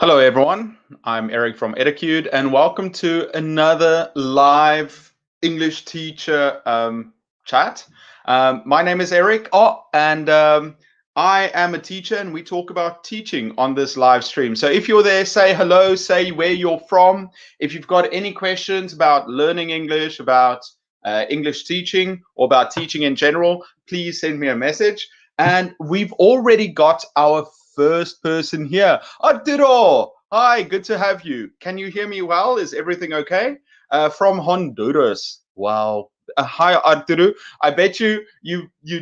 Hello, everyone. I'm Eric from Edacute, and welcome to another live English teacher chat. My name is Eric. And I am a teacher, and we talk about teaching on this live stream. So if you're there, say hello, say where you're from. If you've got any questions about learning English, about English teaching, or about teaching in general, please send me a message. And we've already got our first person here. Arturo, hi, good to have you. Can you hear me well? Is everything okay? From Honduras. Wow. Hi, Arturo. I bet you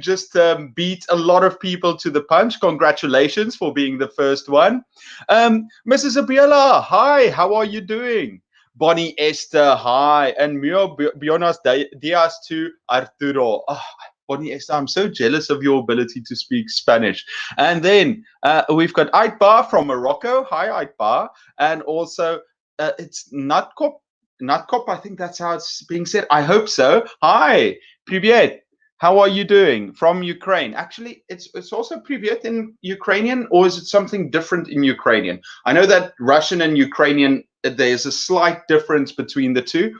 just beat a lot of people to the punch. Congratulations for being the first one. Mrs. Abiela, hi. How are you doing? Bonnie Esther, hi, and Mio Bionas Diaz to Arturo. Oh, Bonnie Esther, I'm so jealous of your ability to speak Spanish. And then we've got Aitbar from Morocco. Hi, Aitbar. And also, it's Natkop. Natkop, I think that's how it's being said. I hope so. Hi, Privyet. How are you doing? From Ukraine. Actually, it's also Privyet in Ukrainian, or is it something different in Ukrainian? I know that Russian and Ukrainian, there's a slight difference between the two.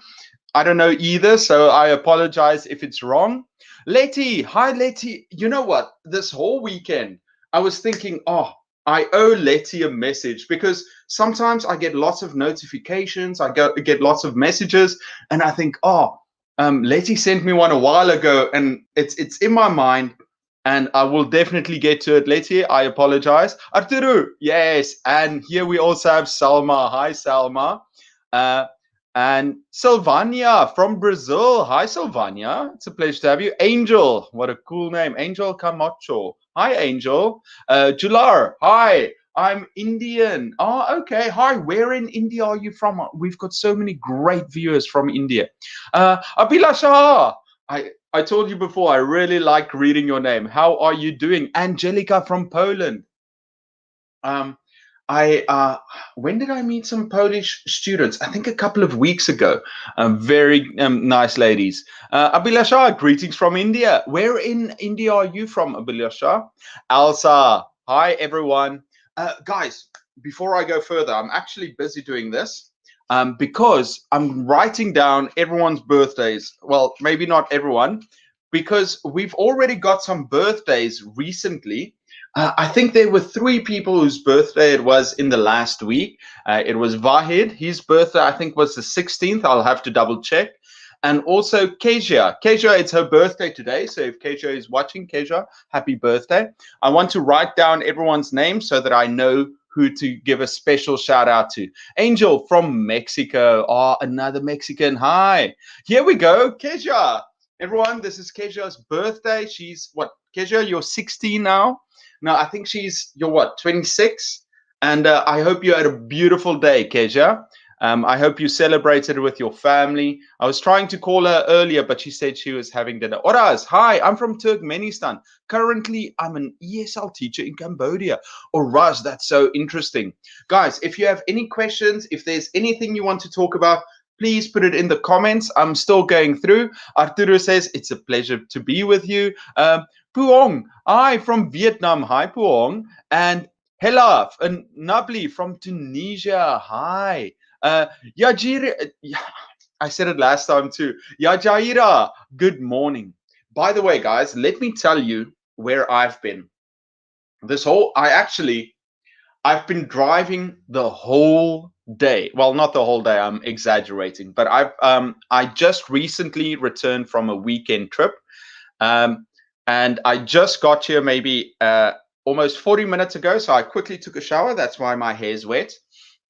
I don't know either, so I apologize if it's wrong. Letty, hi Letty. You know what? This whole weekend, I was thinking, oh, I owe Letty a message because sometimes I get lots of notifications, get lots of messages, and I think, oh, Letty sent me one a while ago, and it's in my mind, and I will definitely get to it. Letty, I apologize. Arturo, yes, and here we also have Salma. Hi, Salma. Uh, and Sylvania from Brazil. Hi, Sylvania. It's a pleasure to have you. Angel, what a cool name. Angel Camacho. Hi, Angel. Jular, hi. I'm Indian. Oh, okay. Hi, where in India are you from? We've got so many great viewers from India. Abhilasha, I told you before, I really like reading your name. How are you doing? Angelica from Poland. Um, I when did I meet some Polish students? I think a couple of weeks ago. Very nice ladies. Abhilasha, greetings from India. Where in India are you from, Abhilasha? Elsa, hi everyone. Guys, before I go further, I'm actually busy doing this because I'm writing down everyone's birthdays. Well, maybe not everyone, because we've already got some birthdays recently. I think there were three people whose birthday it was in the last week. It was Vahid. His birthday, I think, was the 16th. I'll have to double check. And also Kezia. Kezia, it's her birthday today. So if Kezia is watching, Kezia, happy birthday. I want to write down everyone's name so that I know who to give a special shout out to. Angel from Mexico. Oh, another Mexican. Hi. Here we go. Kezia. Everyone, this is Kezia's birthday. She's what? Kezia, you're 16 now. No, I think you're what, 26? And I hope you had a beautiful day, Kezia. I hope you celebrated with your family. I was trying to call her earlier, but she said she was having dinner. Oraz, hi, I'm from Turkmenistan. Currently, I'm an ESL teacher in Cambodia. Oraz, that's so interesting. Guys, if you have any questions, if there's anything you want to talk about, please put it in the comments. I'm still going through. Arturo says, it's a pleasure to be with you. Puong, hi from Vietnam. Hi, Puong. And Hela and Nabli from Tunisia. Hi. Yajira, I said it last time too. Yajaira, good morning. By the way, guys, let me tell you where I've been. I've been driving the whole day. Well, not the whole day. I'm exaggerating, but I just recently returned from a weekend trip. Um, and I just got here maybe almost 40 minutes ago. So I quickly took a shower. That's why my hair's wet.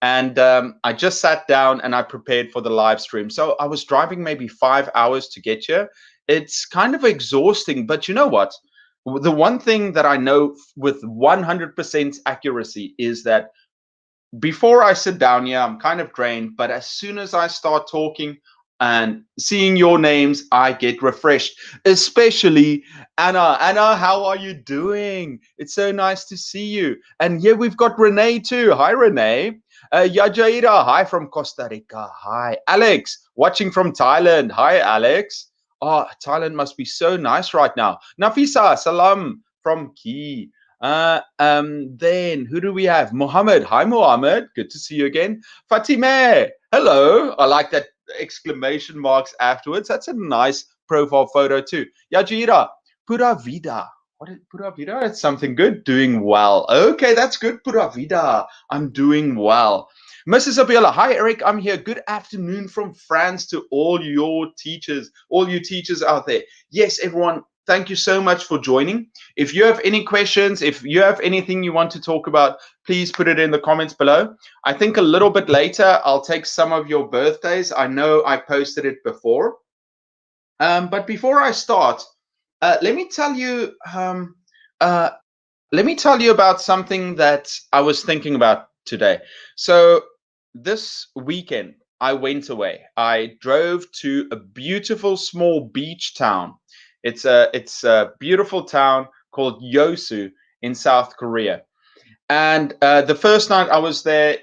And I just sat down and I prepared for the live stream. So I was driving maybe 5 hours to get here. It's kind of exhausting, but you know what? The one thing that I know with 100% accuracy is that before I sit down here, I'm kind of drained, but as soon as I start talking and seeing your names, I get refreshed. Especially Anna. Anna, how are you doing? It's so nice to see you. And here we've got Renee too. Hi, Renee. Yajaira, hi from Costa Rica. Hi, Alex, watching from Thailand. Hi, Alex. Oh, Thailand must be so nice right now. Nafisa, salam from Key. Then who do we have? Mohammed. Hi, Mohammed. Good to see you again. Fatime. Hello. I like that exclamation marks afterwards. That's a nice profile photo too. Yajira. Pura vida. What is pura vida? It's something good. Doing well. Okay, that's good. Pura vida. I'm doing well. Mrs. Abiola, hi Eric, I'm here. Good afternoon from France to all your teachers, all you teachers out there. Yes, everyone, thank you so much for joining. If you have any questions, if you have anything you want to talk about, please put it in the comments below. I think a little bit later, I'll take some of your birthdays. I know I posted it before. But before I start, let me tell you about something that I was thinking about today. So this weekend, I went away. I drove to a beautiful small beach town. It's a beautiful town called Yeosu in South Korea. And the first night I was there,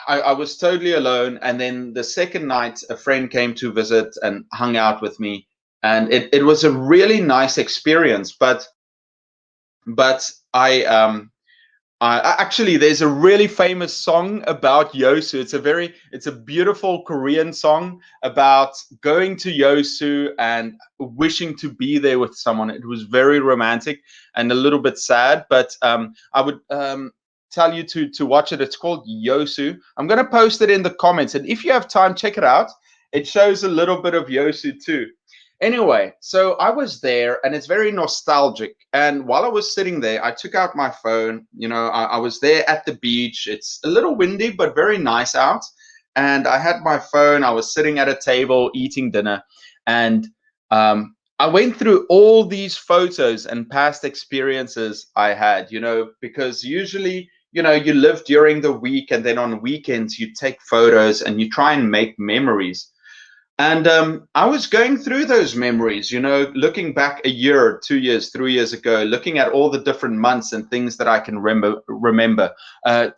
I was totally alone. And then the second night, a friend came to visit and hung out with me. And it was a really nice experience. But I actually, there's a really famous song about Yeosu. It's a beautiful Korean song about going to Yeosu and wishing to be there with someone. It was very romantic and a little bit sad, but I would tell you to watch it. It's called Yeosu. I'm going to post it in the comments, and if you have time, check it out. It shows a little bit of Yeosu too. Anyway, so I was there and it's very nostalgic. And while I was sitting there, I took out my phone. I was there at the beach. It's a little windy, but very nice out. And I had my phone. I was sitting at a table eating dinner. And I went through all these photos and past experiences I had, because usually, you live during the week and then on weekends you take photos and you try and make memories. And I was going through those memories, looking back a year, 2 years, 3 years ago, looking at all the different months and things that I can remember,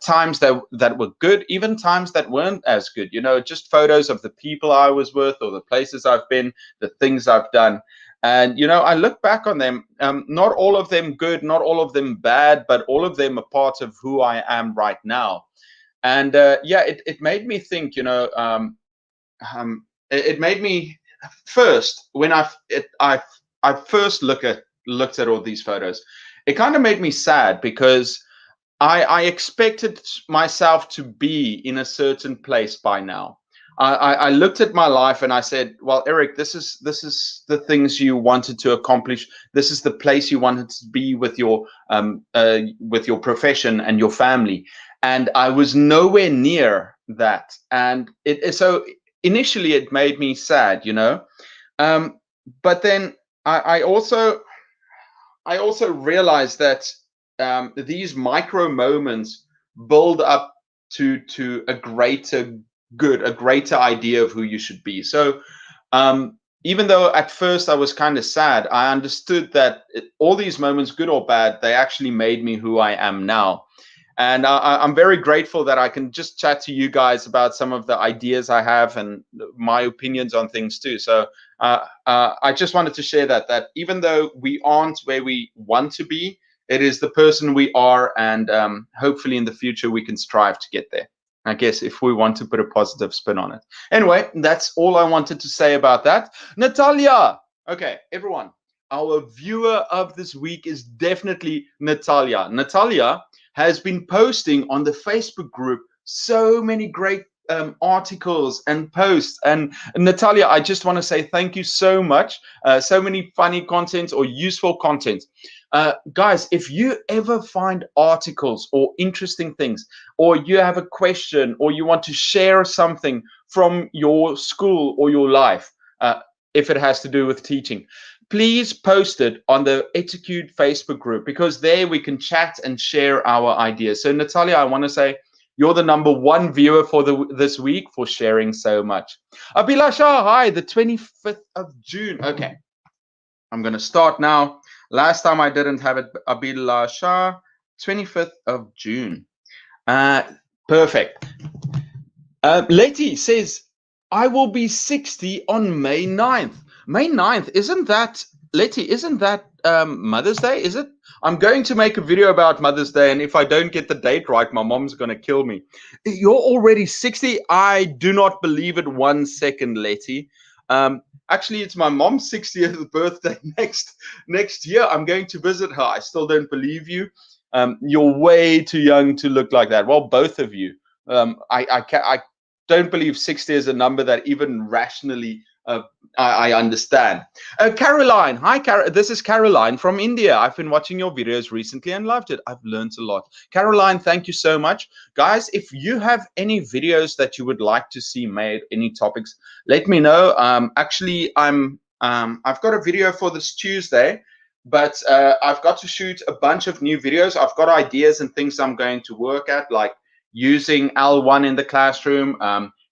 times that were good, even times that weren't as good, just photos of the people I was with or the places I've been, the things I've done. And, I look back on them, not all of them good, not all of them bad, but all of them are part of who I am right now. And it made me think, it made me first when I first looked at all these photos. It kind of made me sad because I expected myself to be in a certain place by now. I looked at my life and I said, well, Eric, this is the things you wanted to accomplish. This is the place you wanted to be with your profession and your family. And I was nowhere near that. And so initially it made me sad, but then I also realized that these micro moments build up to a greater good, a greater idea of who you should be. So even though at first I was kind of sad, I understood that all these moments, good or bad, they actually made me who I am now. And I'm very grateful that I can just chat to you guys about some of the ideas I have and my opinions on things too. So I just wanted to share that even though we aren't where we want to be, it is the person we are. And hopefully in the future, we can strive to get there, I guess, if we want to put a positive spin on it. Anyway, that's all I wanted to say about that. Natalia. Okay, everyone. Our viewer of this week is definitely Natalia. Natalia has been posting on the Facebook group so many great articles and posts. And Natalia, I just want to say thank you so much. So many funny content or useful content. Guys, if you ever find articles or interesting things, or you have a question, or you want to share something from your school or your life, if it has to do with teaching, please post it on the Etiquette Facebook group, because there we can chat and share our ideas. So Natalia, I want to say you're the #1 viewer for this week for sharing so much. Abhilasha, hi, the 25th of June. Okay, I'm going to start now. Last time I didn't have it. Abhilasha, 25th of June. Perfect. Letty says, I will be 60 on May 9th. May 9th, isn't that, Letty, isn't that Mother's Day? Is it? I'm going to make a video about Mother's Day, and if I don't get the date right, my mom's going to kill me. You're already 60? I do not believe it 1 second, Letty. Actually, it's my mom's 60th birthday next year. I'm going to visit her. I still don't believe you. You're way too young to look like that. Well, both of you. I don't believe 60 is a number that even rationally I understand. Caroline, hi, this is Caroline from India. I've been watching your videos recently and loved it. I've learned a lot. Caroline, thank you so much. Guys, if you have any videos that you would like to see made, any topics, let me know. Actually, I've got a video for this Tuesday, but I've got to shoot a bunch of new videos. I've got ideas and things I'm going to work at, like using L1 in the classroom,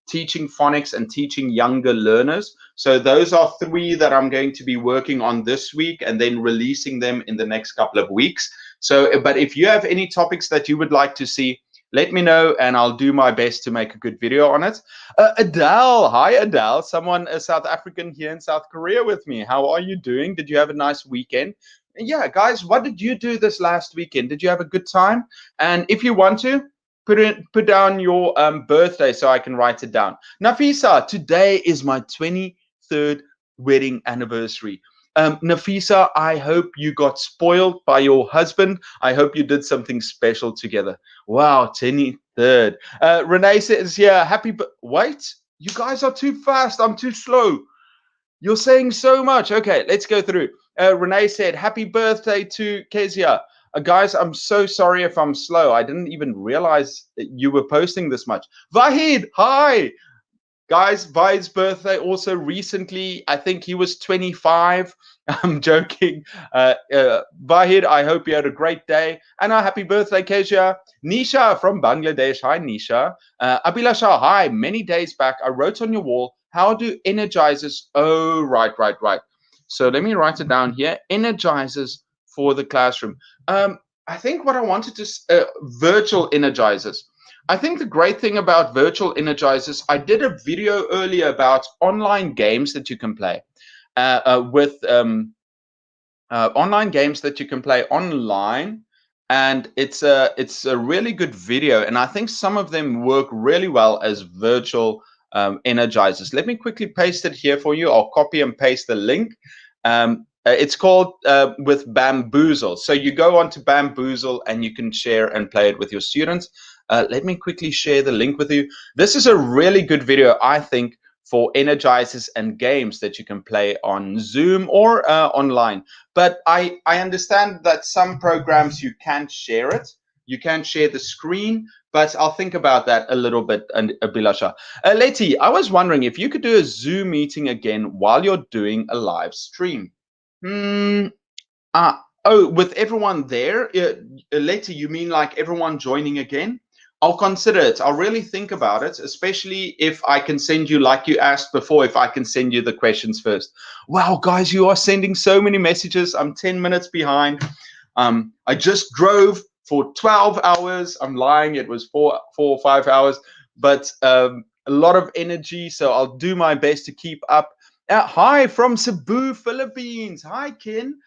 teaching phonics, and teaching younger learners. So those are 3 that I'm going to be working on this week and then releasing them in the next couple of weeks. So, but if you have any topics that you would like to see, let me know and I'll do my best to make a good video on it. Adele, hi Adele, someone, a South African here in South Korea with me. How are you doing? Did you have a nice weekend? Yeah, guys, what did you do this last weekend? Did you have a good time? And if you want to, put down your birthday so I can write it down. Nafisa, today is my 23rd wedding anniversary. Nafisa, I hope you got spoiled by your husband. I hope you did something special together. Wow, 23rd. Renee says, yeah, wait, you guys are too fast. I'm too slow. You're saying so much. Okay, let's go through. Renee said, happy birthday to Kezia. Guys, I'm so sorry if I'm slow. I didn't even realize that you were posting this much. Vahid, hi. Guys, Vahid's birthday also recently. I think he was 25. I'm joking. Vahid, I hope you had a great day. And a happy birthday, Kezia. Nisha from Bangladesh. Hi, Nisha. Abhilasha, hi. Many days back, I wrote on your wall, how do energizers... Oh, right. So let me write it down here. Energizers for the classroom. I think what I wanted to virtual energizers. I think the great thing about virtual energizers, I did a video earlier about online games that you can play online games that you can play online, and it's a really good video, and I think some of them work really well as virtual energizers. Let me quickly paste it here for you. I'll copy and paste the link. It's called with Bamboozle. So you go on to Bamboozle and you can share and play it with your students. Let me quickly share the link with you. This is a really good video, I think, for energizers and games that you can play on Zoom or online. But I understand that some programs you can't share it. You can't share the screen, but I'll think about that a little bit, and Abhilasha. Letty, I was wondering if you could do a Zoom meeting again while you're doing a live stream. With everyone there, later, you mean like everyone joining again? I'll consider it. I'll really think about it, especially if I can send you, like you asked before, if I can send you the questions first. Wow, guys, you are sending so many messages. I'm 10 minutes behind. I just drove for 12 hours. I'm lying. It was 4 or 5 hours, but a lot of energy. So I'll do my best to keep up. Hi from Cebu, Philippines. Hi, Ken.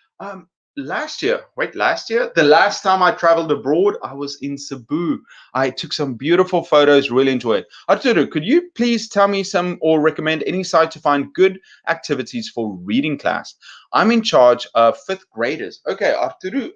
Last year, the last time I traveled abroad, I was in Cebu. I took some beautiful photos, really enjoyed it. Arturo, could you please tell me some or recommend any site to find good activities for reading class? I'm in charge of 5th graders. Okay, Arturo,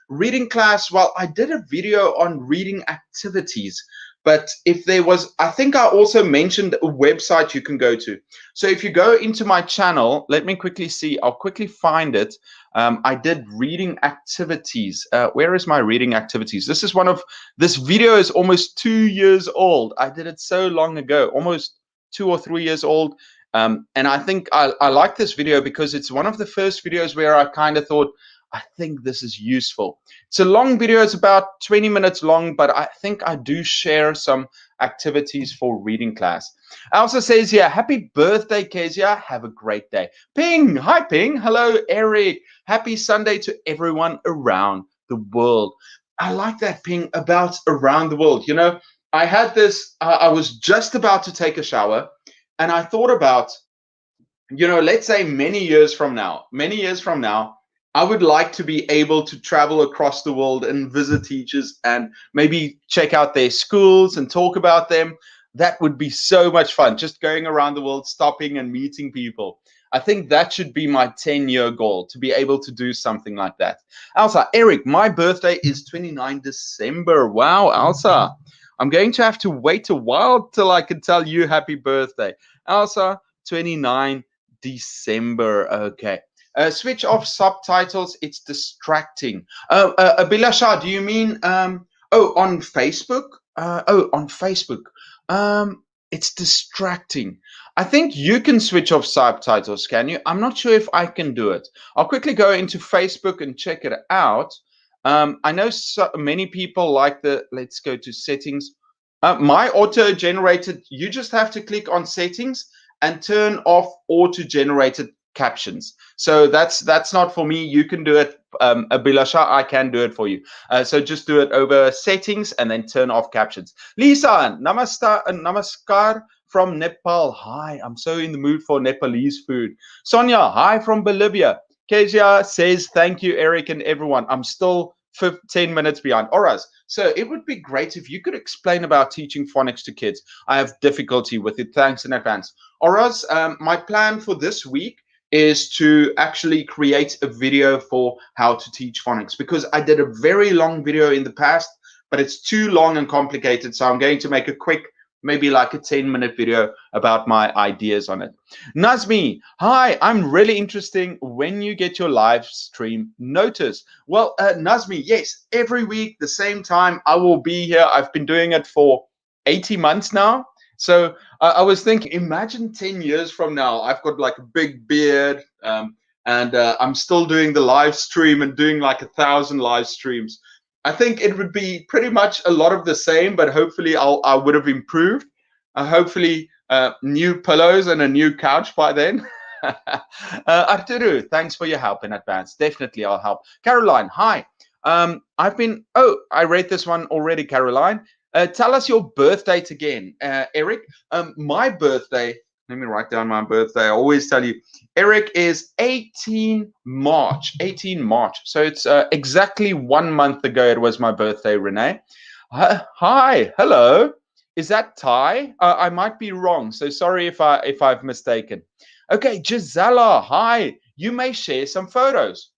reading class, well, I did a video on reading activities. But if there was, I think I also mentioned a website you can go to. So if you go into my channel, let me quickly see. I'll quickly find it. I did reading activities. Where is my reading activities? This video is almost 2 years old. I did it so long ago, almost 2 or 3 years old. And I think I like this video because it's one of the first videos where I kind of thought, I think this is useful. It's a long video. It's about 20 minutes long, but I think I do share some activities for reading class. Elsa says here, happy birthday, Kezia. Have a great day. Ping. Hi, Ping. Hello, Eric. Happy Sunday to everyone around the world. I like that, Ping, about around the world. You know, I had this, I was just about to take a shower, and I thought about, you know, let's say many years from now, I would like to be able to travel across the world and visit teachers and maybe check out their schools and talk about them. That would be so much fun, just going around the world, stopping and meeting people. I think that should be my 10-year goal, to be able to do something like that. Elsa, Eric, my birthday is 29 December. Wow, Elsa, I'm going to have to wait a while till I can tell you happy birthday. Elsa, 29 December. Okay. Switch off subtitles. It's distracting. Abhilasha, do you mean on Facebook? On Facebook. It's distracting. I think you can switch off subtitles, can you? I'm not sure if I can do it. I'll quickly go into Facebook and check it out. I know many people like let's go to settings. My auto-generated, you just have to click on settings and turn off auto-generated captions. So that's not for me. You can do it, Abhilasha. I can do it for you. So just do it over settings and then turn off captions. Lisa, namaskar from Nepal. Hi, I'm so in the mood for Nepalese food. Sonia, hi from Bolivia. Kezia says, thank you, Eric and everyone. I'm still 10 minutes behind. All right. So it would be great if you could explain about teaching phonics to kids. I have difficulty with it. Thanks in advance. Oras, my plan for this week is to actually create a video for how to teach phonics, because I did a very long video in the past, but it's too long and complicated. So I'm going to make a quick, maybe like a 10-minute video about my ideas on it. Nazmi, hi, I'm really interested when you get your live stream notice. Well, Nazmi, yes, every week, the same time, I will be here. I've been doing it for 80 months now. So I was thinking, imagine 10 years from now, I've got like a big beard, and I'm still doing the live stream and doing like 1,000 live streams. I think it would be pretty much a lot of the same, but hopefully I would have improved. Hopefully new pillows and a new couch by then. Arturu, thanks for your help in advance. Definitely I'll help. Caroline, hi. I read this one already, Caroline. Tell us your birth date again, Eric. My birthday, let me write down my birthday. I always tell you, Eric is 18 March. So it's exactly 1 month ago it was my birthday, Renee. Hi, hello. Is that Thai? I might be wrong, so sorry if I've mistaken. Okay, Gisela, hi. You may share some photos.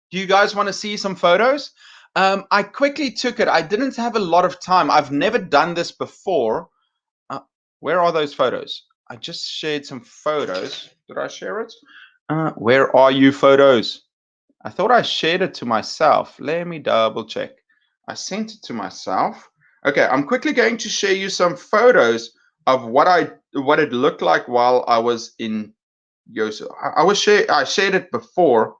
Do you guys want to see some photos? I quickly took it. I didn't have a lot of time. I've never done this before. Where are those photos? I just shared some photos. Did I share it? Where are you photos? I thought I shared it to myself. Let me double check. I sent it to myself. Okay, I'm quickly going to share you some photos of what it looked like while I was in Yosu. I shared it before.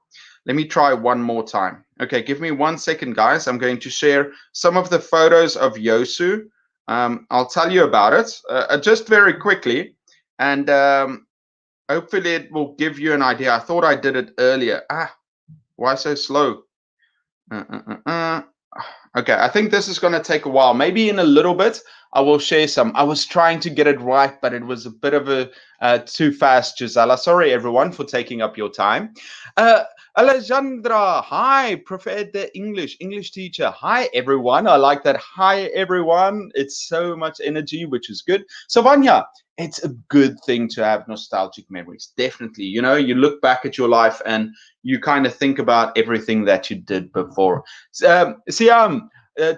Let me try one more time. Okay, give me 1 second, guys. I'm going to share some of the photos of Yosu. I'll tell you about it just very quickly, and hopefully it will give you an idea. I thought I did it earlier. Why so slow? Okay, I think this is going to take a while. Maybe in a little bit, I will share some. I was trying to get it right, but it was a bit of a too fast, Gisela. Sorry, everyone, for taking up your time. Alejandra, hi, prefer the English teacher. Hi, everyone. I like that. Hi, everyone. It's so much energy, which is good. So, Vanya, it's a good thing to have nostalgic memories. Definitely. You know, you look back at your life and you kind of think about everything that you did before. Siam,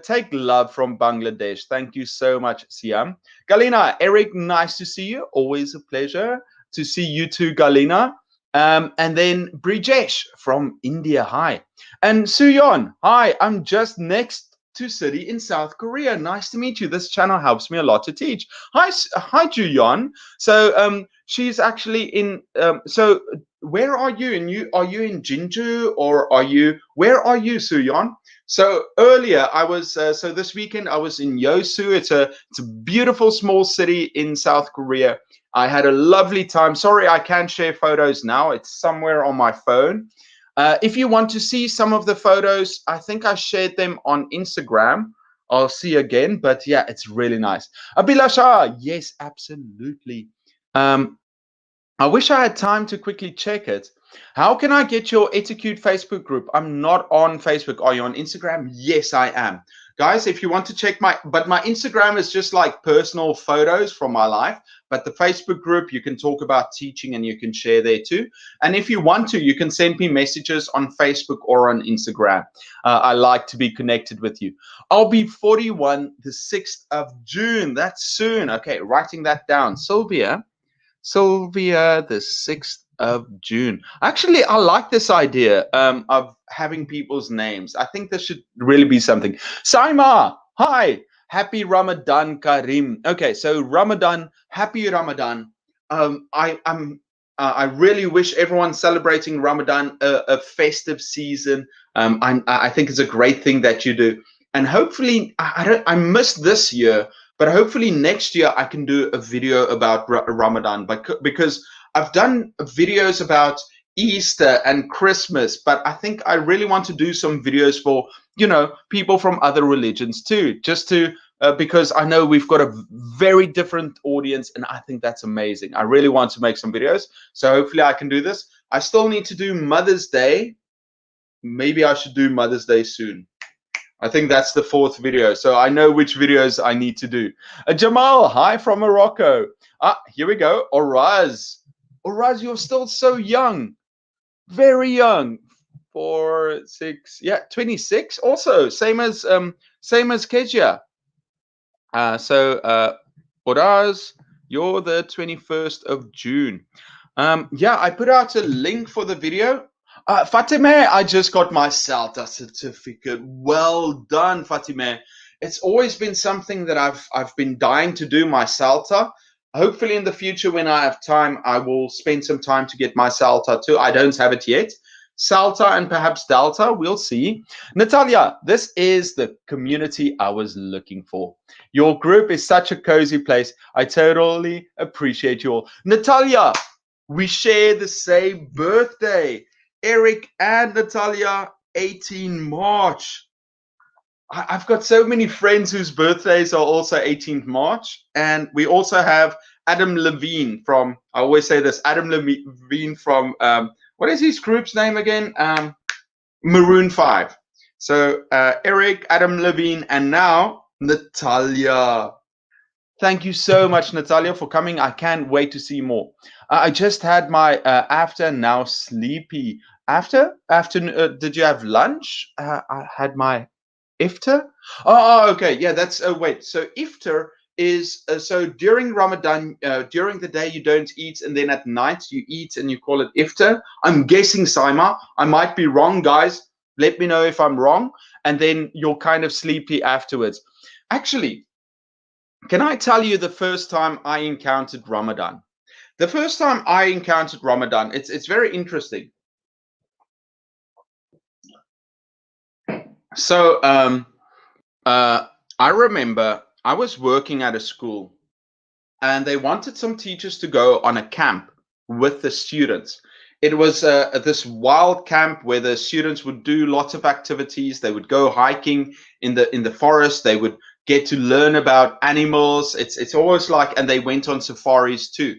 take love from Bangladesh. Thank you so much, Siam. Galina, Eric, nice to see you. Always a pleasure to see you too, Galina. And then Brijesh from India, hi. And Suyon, hi, I'm just next to City in South Korea. Nice to meet you. This channel helps me a lot to teach. Hi, Juyeon. So she's actually in, so where are you? And are you in Jinju, or where are you, Suyon? So earlier I was, so this weekend I was in Yosu. It's a beautiful small city in South Korea. I had a lovely time. Sorry, I can't share photos now. It's somewhere on my phone. If you want to see some of the photos, I think I shared them on Instagram. I'll see again, but yeah, it's really nice. Abhilasha, yes, absolutely. I wish I had time to quickly check it. How can I get your Etiquette Facebook group? I'm not on Facebook. Are you on Instagram? Yes, I am. Guys, if you want to check my Instagram is just like personal photos from my life. But the Facebook group, you can talk about teaching and you can share there too. And if you want to, you can send me messages on Facebook or on Instagram. I like to be connected with you. I'll be 41 the 6th of June. That's soon. Okay, writing that down. Sylvia, the 6th of June. Actually, I like this idea of having people's names. I think this should really be something. Saima, hi. Happy Ramadan Kareem. Okay, so Ramadan, happy Ramadan. I really wish everyone celebrating Ramadan a festive season. I think it's a great thing that you do. And hopefully, I missed this year, but hopefully next year I can do a video about Ramadan, because I've done videos about Easter and Christmas, but I think I really want to do some videos for, people from other religions too, just to because I know we've got a very different audience, and I think that's amazing. I really want to make some videos, so hopefully I can do this. I still need to do Mother's Day. Maybe I should do Mother's Day soon. I think that's the 4th video, so I know which videos I need to do. Jamal, hi from Morocco. Here we go. Oraz, you're still so young, very young. 4, 6, yeah, 26. Also, same as Kezia. Oraz, you're the 21st of June. Yeah, I put out a link for the video. Fatime, I just got my CELTA certificate. Well done, Fatime. It's always been something that I've been dying to do, my CELTA. Hopefully in the future, when I have time, I will spend some time to get my CELTA too. I don't have it yet. CELTA and perhaps Delta, we'll see. Natalia, this is the community I was looking for. Your group is such a cozy place. I totally appreciate you all. Natalia, we share the same birthday. Eric and Natalia, 18 March. I've got so many friends whose birthdays are also 18th March. And we also have Adam Levine from, I always say this, Adam Levine from, what is his group's name again? Maroon 5. So Eric, Adam Levine, and now Natalia. Thank you so much, Natalia, for coming. I can't wait to see more. I just had my after, now sleepy. After? Did you have lunch? I had my iftar. Oh, okay. Yeah, that's, wait. So iftar is, so during Ramadan, during the day you don't eat, and then at night you eat and you call it iftar. I'm guessing, Saima. I might be wrong, guys. Let me know if I'm wrong. And then you're kind of sleepy afterwards. Actually, can I tell you the first time I encountered Ramadan? The first time I encountered Ramadan, it's very interesting. So I remember I was working at a school, and they wanted some teachers to go on a camp with the students. It was this wild camp where the students would do lots of activities. They would go hiking in the forest. They would get to learn about animals. It's always like, and they went on safaris too.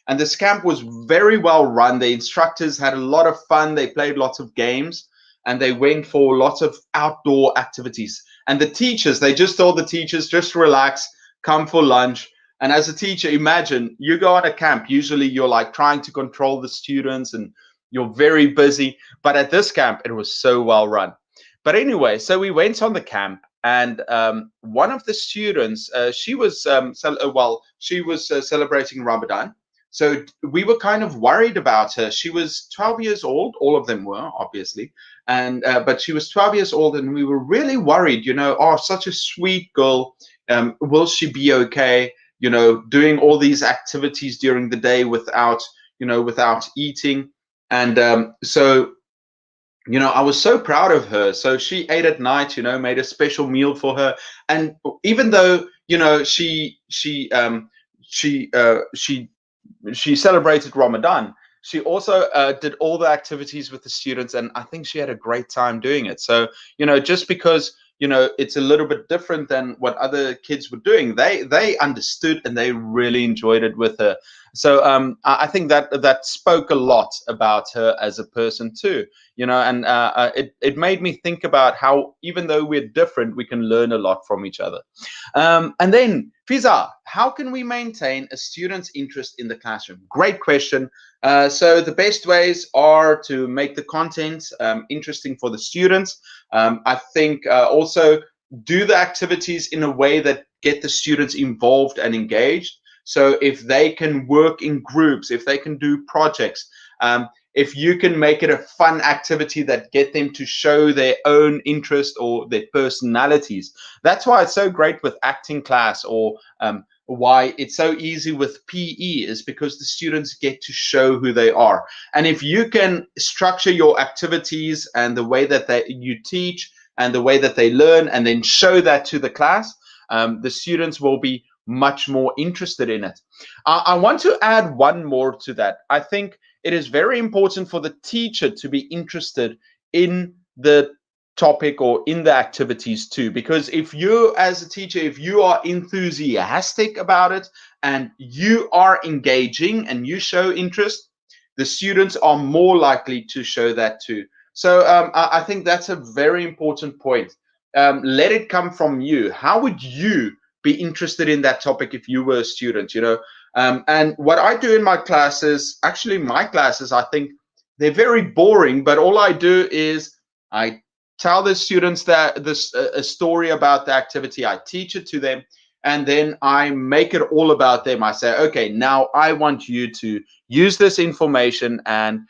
And this camp was very well run. The instructors had a lot of fun. They played lots of games, and they went for lots of outdoor activities. And the teachers, they just told the teachers, just relax, come for lunch. And as a teacher, imagine you go on a camp. Usually you're like trying to control the students and you're very busy. But at this camp, it was so well run. But anyway, so we went on the camp, and one of the students, she was celebrating Ramadan. So we were kind of worried about her. She was 12 years old. All of them were, obviously. And but she was 12 years old, and we were really worried, oh, such a sweet girl. Will she be okay? Doing all these activities during the day without eating. And so I was so proud of her. So she ate at night, made a special meal for her. And even though, she celebrated Ramadan, she also did all the activities with the students, and I think she had a great time doing it. So, just because it's a little bit different than what other kids were doing, they understood and they really enjoyed it with her. So I think that spoke a lot about her as a person too, and it made me think about how even though we're different, we can learn a lot from each other. And then, Fiza, how can we maintain a student's interest in the classroom? Great question. So the best ways are to make the content interesting for the students. I think also do the activities in a way that get the students involved and engaged. So if they can work in groups, if they can do projects, if you can make it a fun activity that get them to show their own interest or their personalities. That's why it's so great with acting class, or why it's so easy with PE, is because the students get to show who they are. And if you can structure your activities and the way that you teach and the way that they learn, and then show that to the class, the students will be much more interested in it. I want to add one more to that. I think it is very important for the teacher to be interested in the topic or in the activities too, because if you as a teacher, if you are enthusiastic about it and you are engaging and you show interest, the students are more likely to show that too. So I think that's a very important point. Let it come from you. How would you be interested in that topic if you were a student? And what I do in my classes, actually my classes, I think they're very boring, but all I do is I tell the students that a story about the activity, I teach it to them, and then I make it all about them. I say, okay, now I want you to use this information and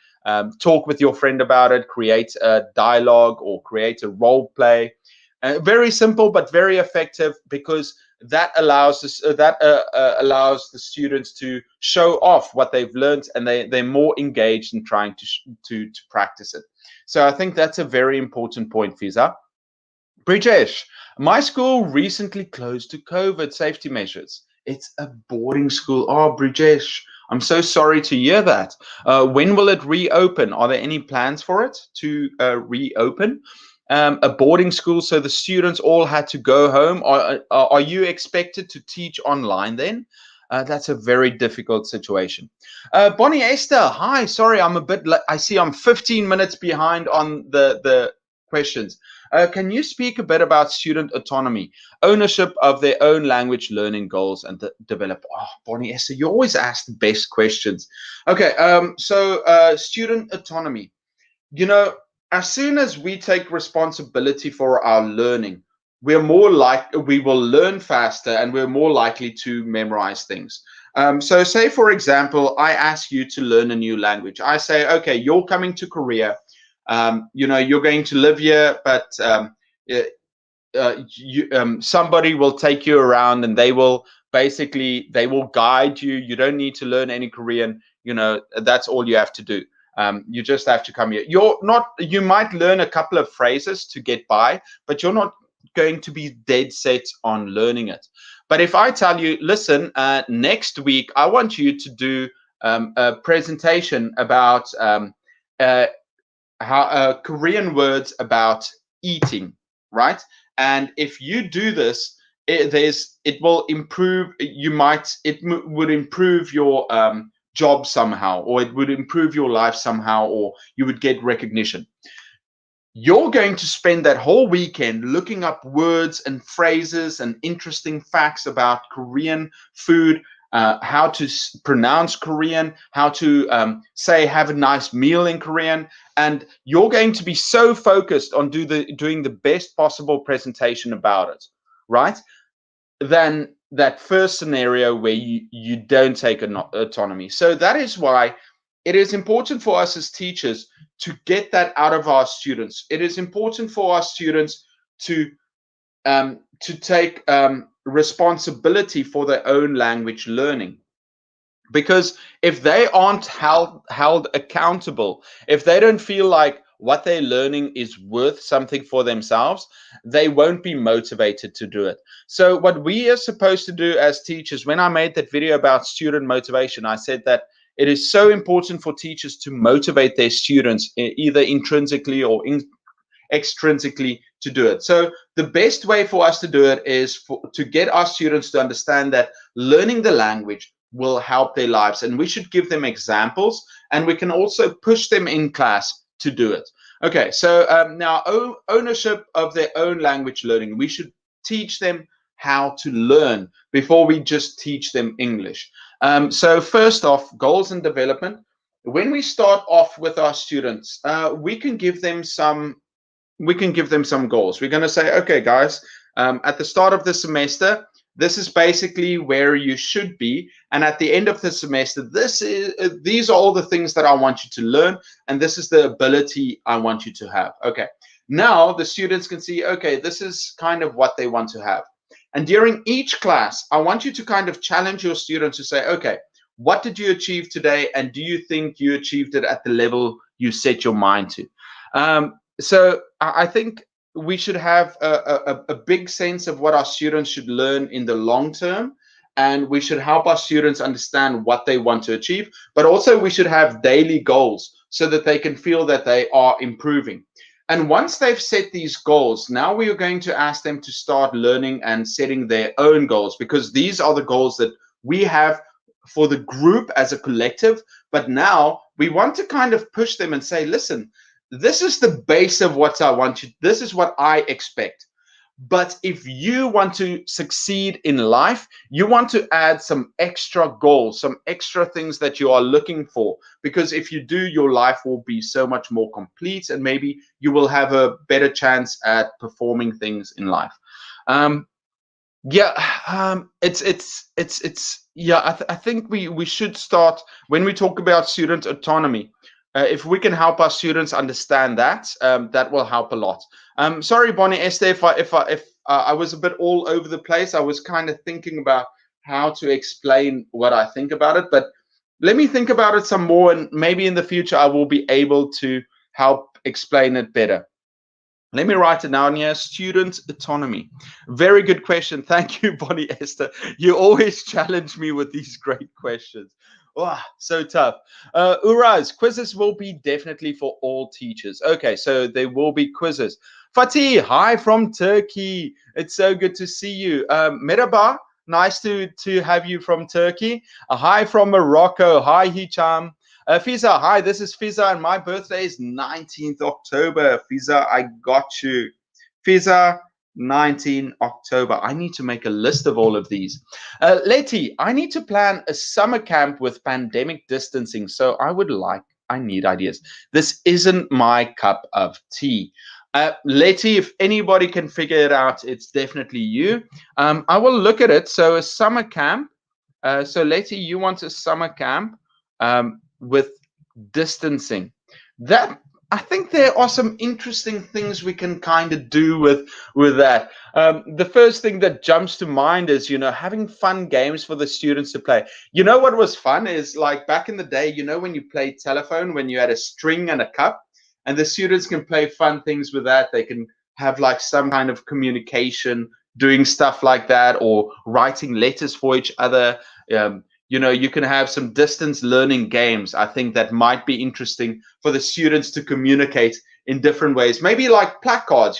talk with your friend about it, create a dialogue or create a role play. Very simple, but very effective, because that allows allows the students to show off what they've learned, and they're more engaged in trying to practice it. So I think that's a very important point, Fiza. Brijesh, my school recently closed to COVID safety measures. It's a boarding school. Oh, Brijesh, I'm so sorry to hear that. When will it reopen? Are there any plans for it to reopen? A boarding school, so the students all had to go home. Are you expected to teach online then? That's a very difficult situation. Bonnie Esther, hi. Sorry, I'm a bit late. I see I'm 15 minutes behind on the questions. Can you speak a bit about student autonomy, ownership of their own language learning goals, and develop? Oh, Bonnie Esther, you always ask the best questions. Okay, so student autonomy. As soon as we take responsibility for our learning, we will learn faster, and we're more likely to memorize things. So say, for example, I ask you to learn a new language. I say, okay, you're coming to Korea. You're going to live here, but somebody will take you around, and they will guide you. You don't need to learn any Korean. That's all you have to do. You just have to come here. You might learn a couple of phrases to get by, but you're not going to be dead set on learning it. But if I tell you, listen, next week I want you to do a presentation about how Korean words about eating, right? And if you do this, it will improve. Would improve your job somehow, or it would improve your life somehow, or you would get recognition. You're going to spend that whole weekend looking up words and phrases and interesting facts about Korean food, how to pronounce Korean, how to say have a nice meal in Korean, and you're going to be so focused on doing the best possible presentation about it, right? Than that first scenario where you don't take autonomy. So that is why it is important for us as teachers to get that out of our students. It is important for our students to take responsibility for their own language learning. Because if they aren't held accountable, if they don't feel like what they're learning is worth something for themselves, they won't be motivated to do it. So what we are supposed to do as teachers, when I made that video about student motivation, I said that it is so important for teachers to motivate their students either intrinsically or extrinsically to do it. So the best way for us to do it is to get our students to understand that learning the language will help their lives. And we should give them examples, and we can also push them in class to do it. Okay, so now ownership of their own language learning. We should teach them how to learn before we just teach them English. So first off, goals and development. When we start off with our students, we can give them some goals. We're going to say, okay, guys, at the start of the semester, this is basically where you should be, and at the end of the semester, these are all the things that I want you to learn, and this is the ability I want you to have. Okay, now the students can see, okay, this is kind of what they want to have. And during each class, I want you to kind of challenge your students to say, okay, what did you achieve today, and do you think you achieved it at the level you set your mind to? So I think we should have a big sense of what our students should learn in the long term, and we should help our students understand what they want to achieve, but also we should have daily goals so that they can feel that they are improving. And once they've set these goals, now we are going to ask them to start learning and setting their own goals, because these are the goals that we have for the group as a collective. But now we want to kind of push them and say, listen, this is the base of what I want you. This is what I expect. But if you want to succeed in life, you want to add some extra goals, some extra things that you are looking for. Because if you do, your life will be so much more complete, and maybe you will have a better chance at performing things in life. I think we should start when we talk about student autonomy. If we can help our students understand that, that will help a lot. Sorry, Bonnie Esther, if I was a bit all over the place. I was kind of thinking about how to explain what I think about it, but let me think about it some more, and maybe in the future I will be able to help explain it better. Let me write it down here. Student autonomy. Very good question. Thank you, Bonnie Esther. You always challenge me with these great questions. Oh, so tough. Uraz, quizzes will be definitely for all teachers. Okay, so there will be quizzes. Fatih, hi from Turkey. It's so good to see you. Merhaba, nice to have you from Turkey. Hi from Morocco. Hi, Hicham. Fiza, hi, this is Fiza, and my birthday is 19th October. Fiza, I got you. Fiza, 19 October. I need to make a list of all of these. Letty, I need to plan a summer camp with pandemic distancing, so I need ideas. This isn't my cup of tea. Letty, if anybody can figure it out, it's definitely you. I will look at it. So a summer camp. So Letty, you want a summer camp with distancing. That, I think there are some interesting things we can kind of do with that. The first thing that jumps to mind is, having fun games for the students to play. You know what was fun is, like, back in the day, when you played telephone, when you had a string and a cup, and the students can play fun things with that. They can have like some kind of communication, doing stuff like that, or writing letters for each other. You can have some distance learning games. I think that might be interesting for the students to communicate in different ways. Maybe like placards,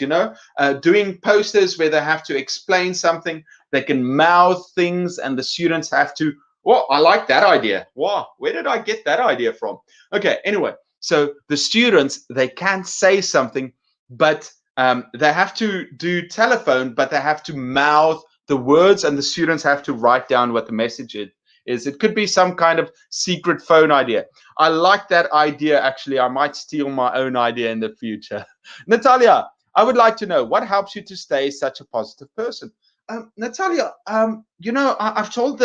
doing posters where they have to explain something. They can mouth things, and the students have to, well, I like that idea. Wow, where did I get that idea from? Okay, anyway, so the students, they can't say something, but they have to do telephone, but they have to mouth the words, and the students have to write down what the message is. It could be some kind of secret phone idea. I like that idea, actually. I might steal my own idea in the future. Natalia, I would like to know, what helps you to stay such a positive person? Natalia, I've told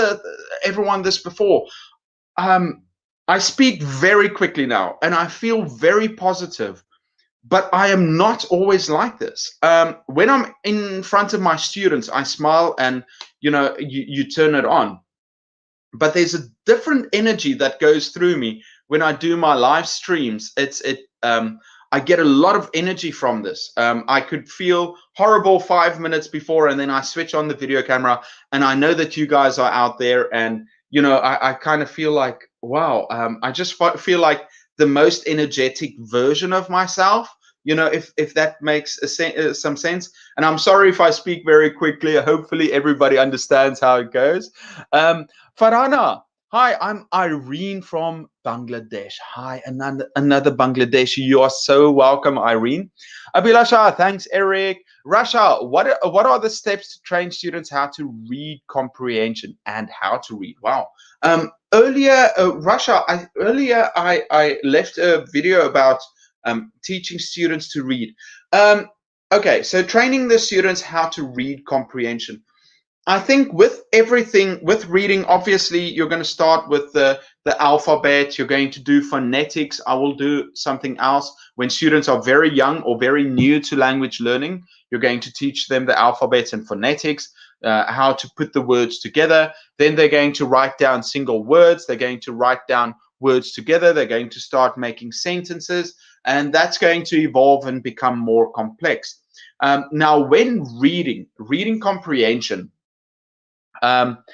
everyone this before. I speak very quickly now, and I feel very positive. But I am not always like this. When I'm in front of my students, I smile, and you turn it on. But there's a different energy that goes through me when I do my live streams. I get a lot of energy from this. I could feel horrible 5 minutes before, and then I switch on the video camera, and I know that you guys are out there, and I kind of feel like, wow, I just feel like the most energetic version of myself. If that makes some sense. And I'm sorry if I speak very quickly. Hopefully everybody understands how it goes. Farhana, Hi, I'm Irene from Bangladesh. Hi, another Bangladeshi. You are so welcome, Irene. Abhilasha, thanks, Eric. Rasha, what are the steps to train students how to read comprehension and how to read? Wow. Earlier, Rasha, I left a video about teaching students to read. Okay, so training the students how to read comprehension. I think with everything, with reading, obviously you're going to start with the alphabet. You're going to do phonetics. I will do something else when students are very young or very new to language learning. You're going to teach them the alphabet and phonetics, how to put the words together. Then they're going to write down single words. They're going to write down words together. They're going to start making sentences, and that's going to evolve and become more complex. Now, when reading comprehension. Um,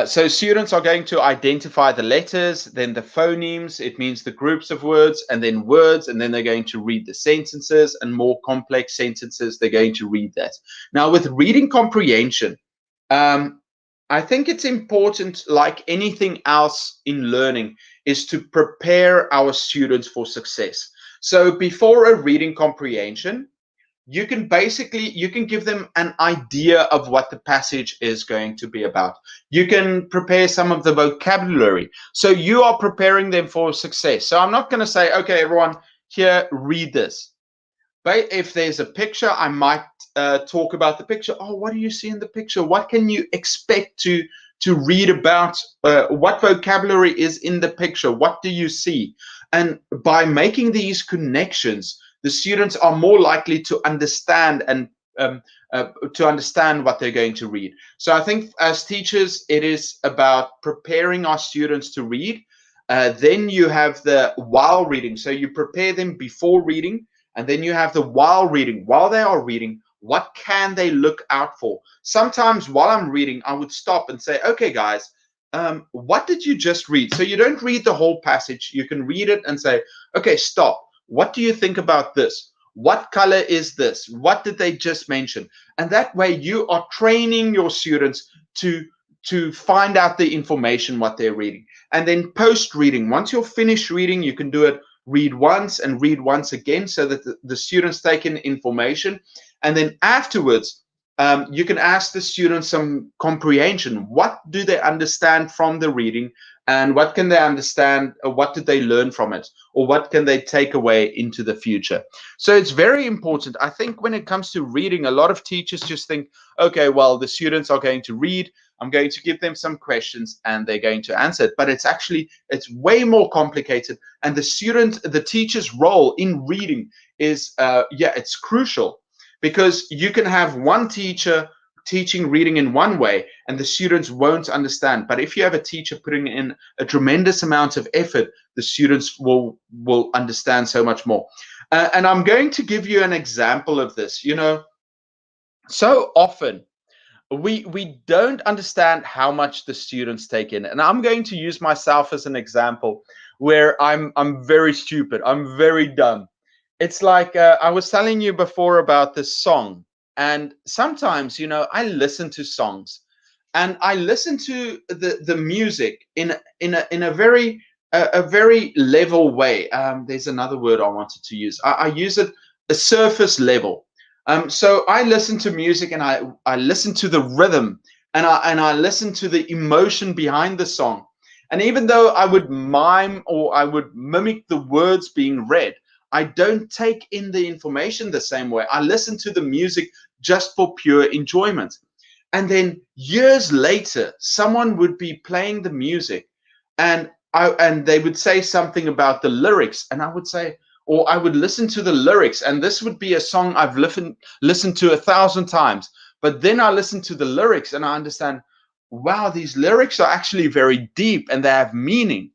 so students are going to identify the letters, then the phonemes, it means the groups of words, and then words, and then they're going to read the sentences, and more complex sentences, they're going to read that. Now, with reading comprehension, I think it's important, like anything else in learning, is to prepare our students for success. So before a reading comprehension, you can give them an idea of what the passage is going to be about. You can prepare some of the vocabulary, so you are preparing them for success. So I'm not going to say, okay, everyone, here, read this. But if there's a picture, I might talk about the picture. Oh, what do you see in the picture? What can you expect to read about? What vocabulary is in the picture? What do you see? And by making these connections, the students are more likely to understand and to understand what they're going to read. So I think as teachers, it is about preparing our students to read. Then you have the while reading. So you prepare them before reading, and then you have the while reading. While they are reading, what can they look out for? Sometimes while I'm reading, I would stop and say, okay, guys, what did you just read? So you don't read the whole passage. You can read it and say, okay, stop. What do you think about this? What color is this? What did they just mention? And that way you are training your students to find out the information, what they're reading. And then post reading, once you're finished reading, you can do it read once and read once again, so that the students take in information. And then afterwards, you can ask the students some comprehension. What do they understand from the reading, and what can they understand, or what did they learn from it, or what can they take away into the future? So it's very important. I think when it comes to reading, a lot of teachers just think, okay, well, the students are going to read, I'm going to give them some questions and they're going to answer it. But it's way more complicated. And the teacher's role in reading is, it's crucial, because you can have one teacher teaching reading in one way and the students won't understand. But if you have a teacher putting in a tremendous amount of effort, the students will understand so much more. And I'm going to give you an example of this. So often we don't understand how much the students take in, and I'm going to use myself as an example where I'm very stupid, I'm very dumb. It's like, I was telling you before about this song, and sometimes, I listen to songs, and I listen to the music in a very a very level way. There's another word I wanted to use. I use it a surface level. So I listen to music, and I listen to the rhythm, and I listen to the emotion behind the song. And even though I would mime or I would mimic the words being read, I don't take in the information the same way. I listen to the music just for pure enjoyment. And then years later, someone would be playing the music, and they would say something about the lyrics, and I would say, or I would listen to the lyrics, and this would be a song I've listened to 1,000 times. But then I listen to the lyrics and I understand, wow, these lyrics are actually very deep and they have meaning.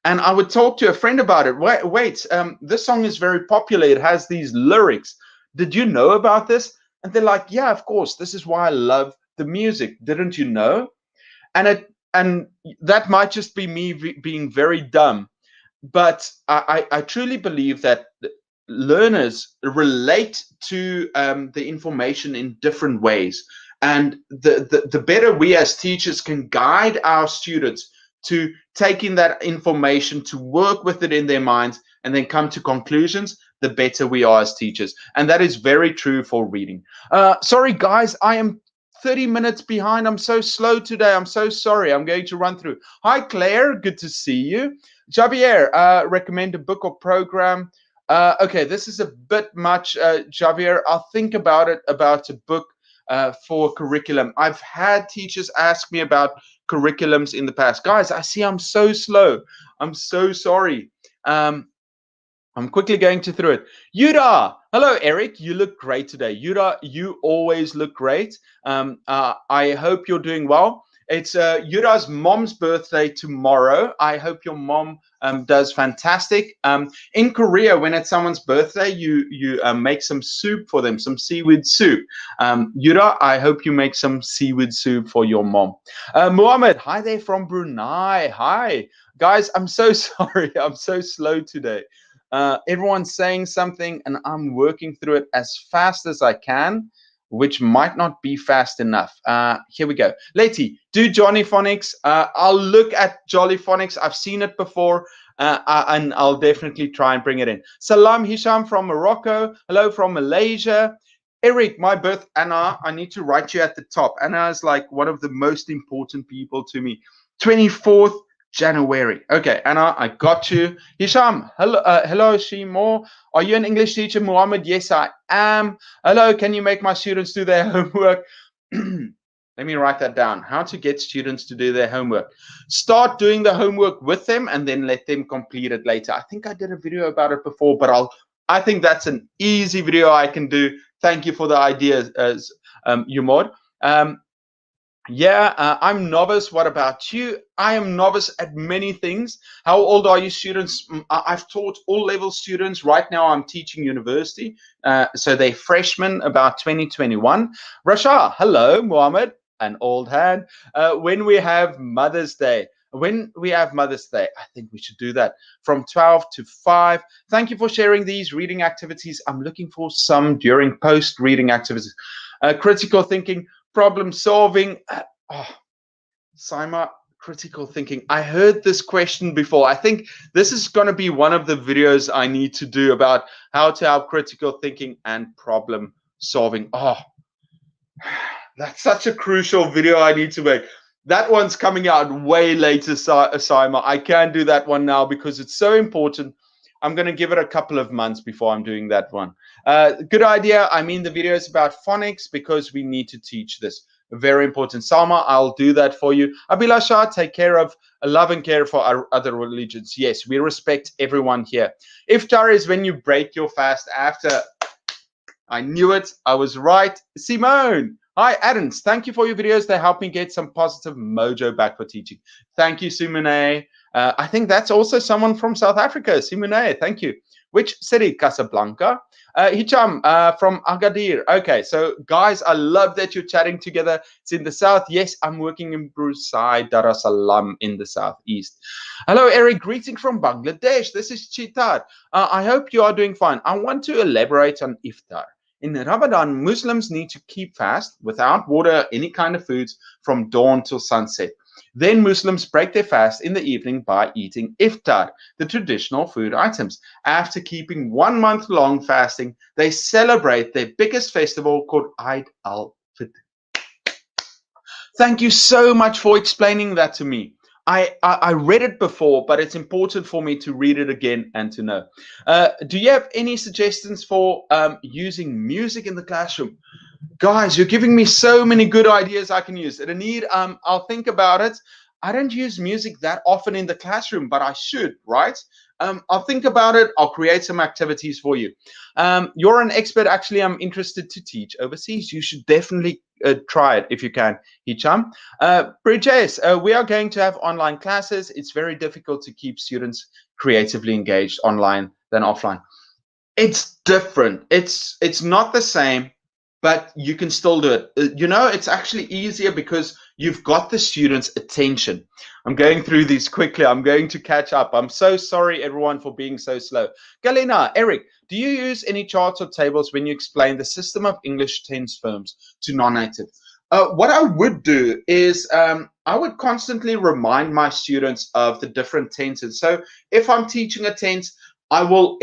And I would talk to a friend about it. Wait, this song is very popular. It has these lyrics. Did you know about this? And they're like, yeah, of course. This is why I love the music. Didn't you know? And that might just be me being very dumb, but I truly believe that learners relate to the information in different ways. And the better we as teachers can guide our students to take in that information, to work with it in their minds, and then come to conclusions, the better we are as teachers. And that is very true for reading. Sorry, guys, I am 30 minutes behind. I'm so slow today. I'm so sorry. I'm going to run through. Hi, Claire. Good to see you. Javier, recommend a book or program. Okay, this is a bit much, Javier. I'll think about it, about a book for curriculum. I've had teachers ask me about curriculums in the past. Guys, I see I'm so slow. I'm so sorry. I'm quickly going to through it. Yuda, hello, Eric. You look great today. Yuda, you always look great. I hope you're doing well. It's Yuda's mom's birthday tomorrow. I hope your mom does fantastic. In Korea, when it's someone's birthday, you make some soup for them, some seaweed soup. Yuda, I hope you make some seaweed soup for your mom. Muhammad, hi there from Brunei. Hi. Guys, I'm so sorry. I'm so slow today. Everyone's saying something and I'm working through it as fast as I can, which might not be fast enough. Here we go. Leti, do Johnny Phonics. I'll look at Jolly Phonics. I've seen it before, and I'll definitely try and bring it in. Salam Hisham from Morocco. Hello from Malaysia. Eric, my birth, Anna, I need to write you at the top. Anna is like one of the most important people to me. 24th January. Okay, Anna, I got you. Hisham, hello, Shimor. Are you an English teacher? Muhammad, yes, I am. Hello, can you make my students do their homework? Let me write that down. How to get students to do their homework. Start doing the homework with them and then let them complete it later. I think I did a video about it before, but I think that's an easy video I can do. Thank you for the idea, Yumod. I'm novice. What about you? I am novice at many things. How old are you, students? I've taught all level students. Right now, I'm teaching university. So they're freshmen, about 2021. Rasha, hello, Mohammed, an old hand. When we have Mother's Day, I think we should do that from 12 to 5. Thank you for sharing these reading activities. I'm looking for some during post-reading activities. Critical thinking, problem solving. Saima, critical thinking. I heard this question before. I think this is going to be one of the videos I need to do about how to have critical thinking and problem solving. That's such a crucial video I need to make. That one's coming out way later, Saima. I can't do that one now because it's so important. I'm going to give it a couple of months before I'm doing that one. Good idea. I mean, the video is about phonics because we need to teach this. Very important. Salma, I'll do that for you. Abhilasha, take care of love and care for our other religions. Yes, we respect everyone here. Iftar is when you break your fast after. I knew it. I was right. Simone. Hi, Adams. Thank you for your videos. They help me get some positive mojo back for teaching. Thank you, Simone. I think that's also someone from South Africa. Simone, thank you. Which city? Casablanca. Hicham from Agadir. Okay, so guys, I love that you're chatting together. It's in the south. Yes, I'm working in Brusai, Dar es Salaam in the southeast. Hello, Eric. Greeting from Bangladesh. This is Chitar. I hope you are doing fine. I want to elaborate on iftar. In Ramadan, Muslims need to keep fast without water, any kind of foods from dawn till sunset. Then Muslims break their fast in the evening by eating iftar, the traditional food items. After keeping 1 month long fasting, they celebrate their biggest festival called Eid al-Fitr. Thank you so much for explaining that to me. I read it before, but it's important for me to read it again and to know. Do you have any suggestions for using music in the classroom? Guys, you're giving me so many good ideas I can use. I'll think about it. I don't use music that often in the classroom, but I should, right? I'll think about it. I'll create some activities for you. You're an expert. Actually, I'm interested to teach overseas. You should definitely try it if you can, Hicham. Bridges, we are going to have online classes. It's very difficult to keep students creatively engaged online than offline. It's different. It's not the same, but you can still do it. It's actually easier because you've got the students' attention. I'm going through these quickly. I'm going to catch up. I'm so sorry, everyone, for being so slow. Galina, Eric, do you use any charts or tables when you explain the system of English tense forms to non-native? What I would do is I would constantly remind my students of the different tenses. So if I'm teaching a tense, I will,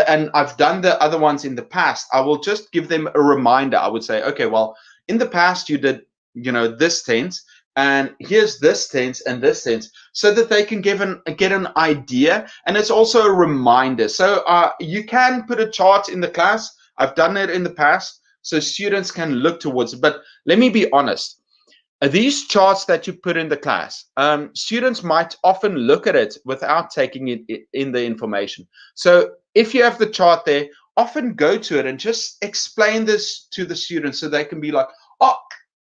and I've done the other ones in the past, I will just give them a reminder. I would say, okay, well, in the past you did, this tense, and here's this tense and this tense, so that they can get an idea, and it's also a reminder. So you can put a chart in the class. I've done it in the past, so students can look towards it. But let me be honest. These charts that you put in the class, students might often look at it without taking it in the information. So if you have the chart there, often go to it and just explain this to the students so they can be like, oh,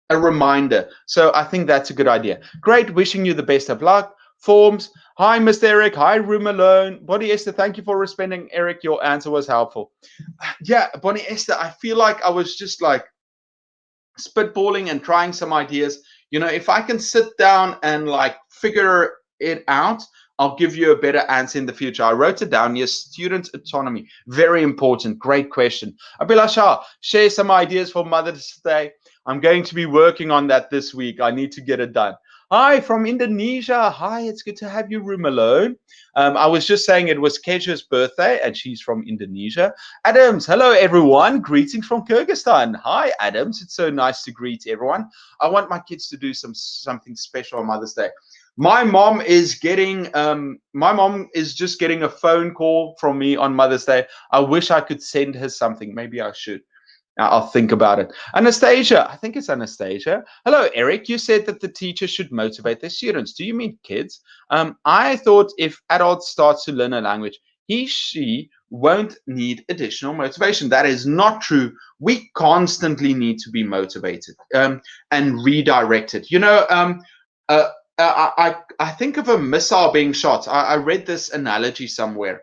a reminder. So I think that's a good idea. Great. Wishing you the best of luck. Forms. Hi, Mr. Eric. Hi, Room Alone. Bonnie Esther, thank you for responding. Eric, your answer was helpful. Yeah, Bonnie Esther, I feel like I was just like spitballing and trying some ideas. If I can sit down and like figure it out, I'll give you a better answer in the future. I wrote it down here. Student autonomy, very important. Great question. Abhilasha, share some ideas for Mother's Day. I'm going to be working on that this week. I need to get it done. Hi from Indonesia. Hi, it's good to have you, Room Alone. I was just saying it was Kesha's birthday and she's from Indonesia. Adams, hello everyone. Greetings from Kyrgyzstan. Hi, Adams. It's so nice to greet everyone. I want my kids to do something special on Mother's Day. My mom is just getting a phone call from me on Mother's Day. I wish I could send her something. Maybe I should. I'll think about it. Anastasia, I think it's Anastasia. Hello, Eric. You said that the teacher should motivate their students. Do you mean kids? I thought if adults start to learn a language, she won't need additional motivation. That is not true. We constantly need to be motivated and redirected. I think of a missile being shot. I read this analogy somewhere.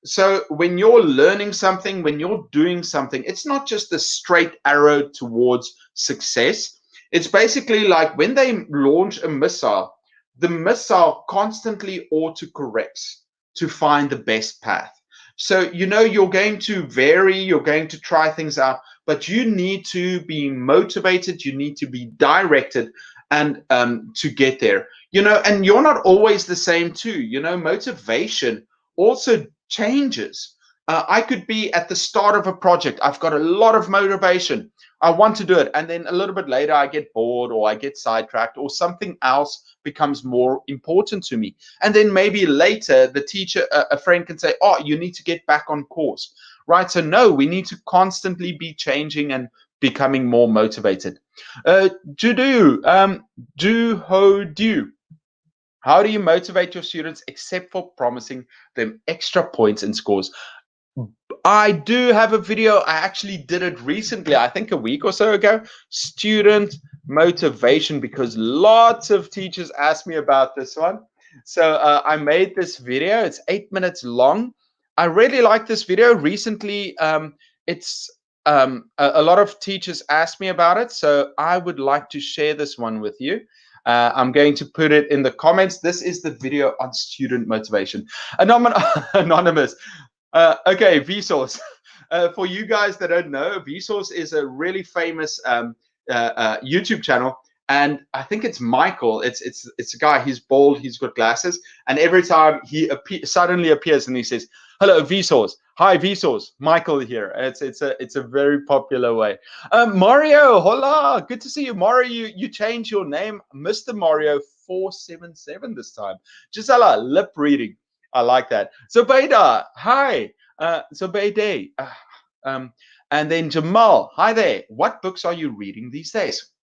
So when you're learning something, when you're doing something, it's not just a straight arrow towards success. It's basically like when they launch a missile, the missile constantly autocorrects to find the best path. So, you're going to vary, you're going to try things out, but you need to be motivated, you need to be directed and to get there. And you're not always the same too. Motivation also changes. I could be at the start of a project. I've got a lot of motivation. I want to do it. And then a little bit later, I get bored or I get sidetracked or something else becomes more important to me. And then maybe later, the teacher, a friend can say, oh, you need to get back on course, right? So no, we need to constantly be changing and becoming more motivated. Do ho do. How do you motivate your students except for promising them extra points and scores? I do have a video. I actually did it recently, I think a week or so ago. Student motivation, because lots of teachers asked me about this one. So I made this video. It's 8 minutes long. I really like this video. Recently, it's a lot of teachers asked me about it. So I would like to share this one with you. I'm going to put it in the comments. This is the video on student motivation. Anonymous. Okay, Vsauce. For you guys that don't know, Vsauce is a really famous YouTube channel, and I think it's Michael. It's a guy. He's bald. He's got glasses, and every time he suddenly appears and he says, "Hello, Vsauce. Hi, Vsauce. Michael here." It's a very popular way. Mario, hola. Good to see you, Mario. You changed your name, Mr. Mario 477 this time. Gisela, lip reading. I like that. Zubaida, hi. Zubaida. And then Jamal, hi there. What books are you reading these days?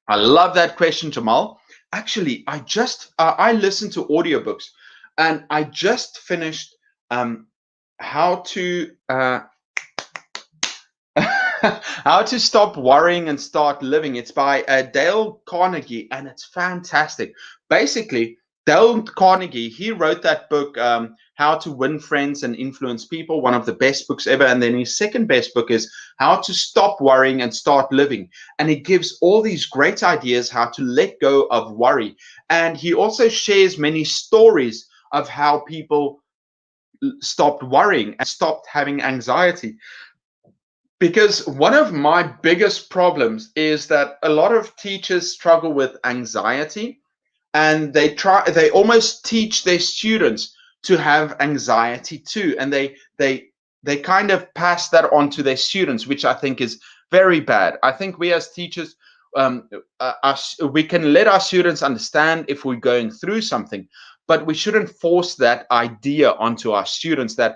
I love that question, Jamal. Actually, I listen to audiobooks, and I just finished how to how to stop worrying and start living. It's by Dale Carnegie, and it's fantastic. Basically, Dale Carnegie, he wrote that book, How to Win Friends and Influence People, one of the best books ever. And then his second best book is How to Stop Worrying and Start Living. And he gives all these great ideas how to let go of worry. And he also shares many stories of how people stopped worrying and stopped having anxiety. Because one of my biggest problems is that a lot of teachers struggle with anxiety, and they almost teach their students to have anxiety too, and they kind of pass that on to their students, which I think is very bad. I think we as teachers, we can let our students understand if we're going through something, but we shouldn't force that idea onto our students that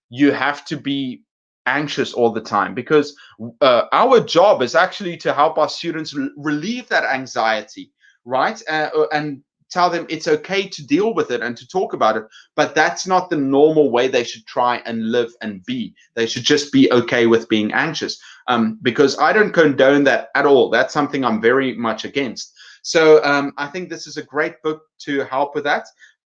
you have to be anxious all the time, because our job is actually to help our students relieve that anxiety, right? And tell them it's okay to deal with it and to talk about it, but that's not the normal way they should try and live and be. They should just be okay with being anxious, because I don't condone that at all. That's something I'm very much against. So I think this is a great book to help with that.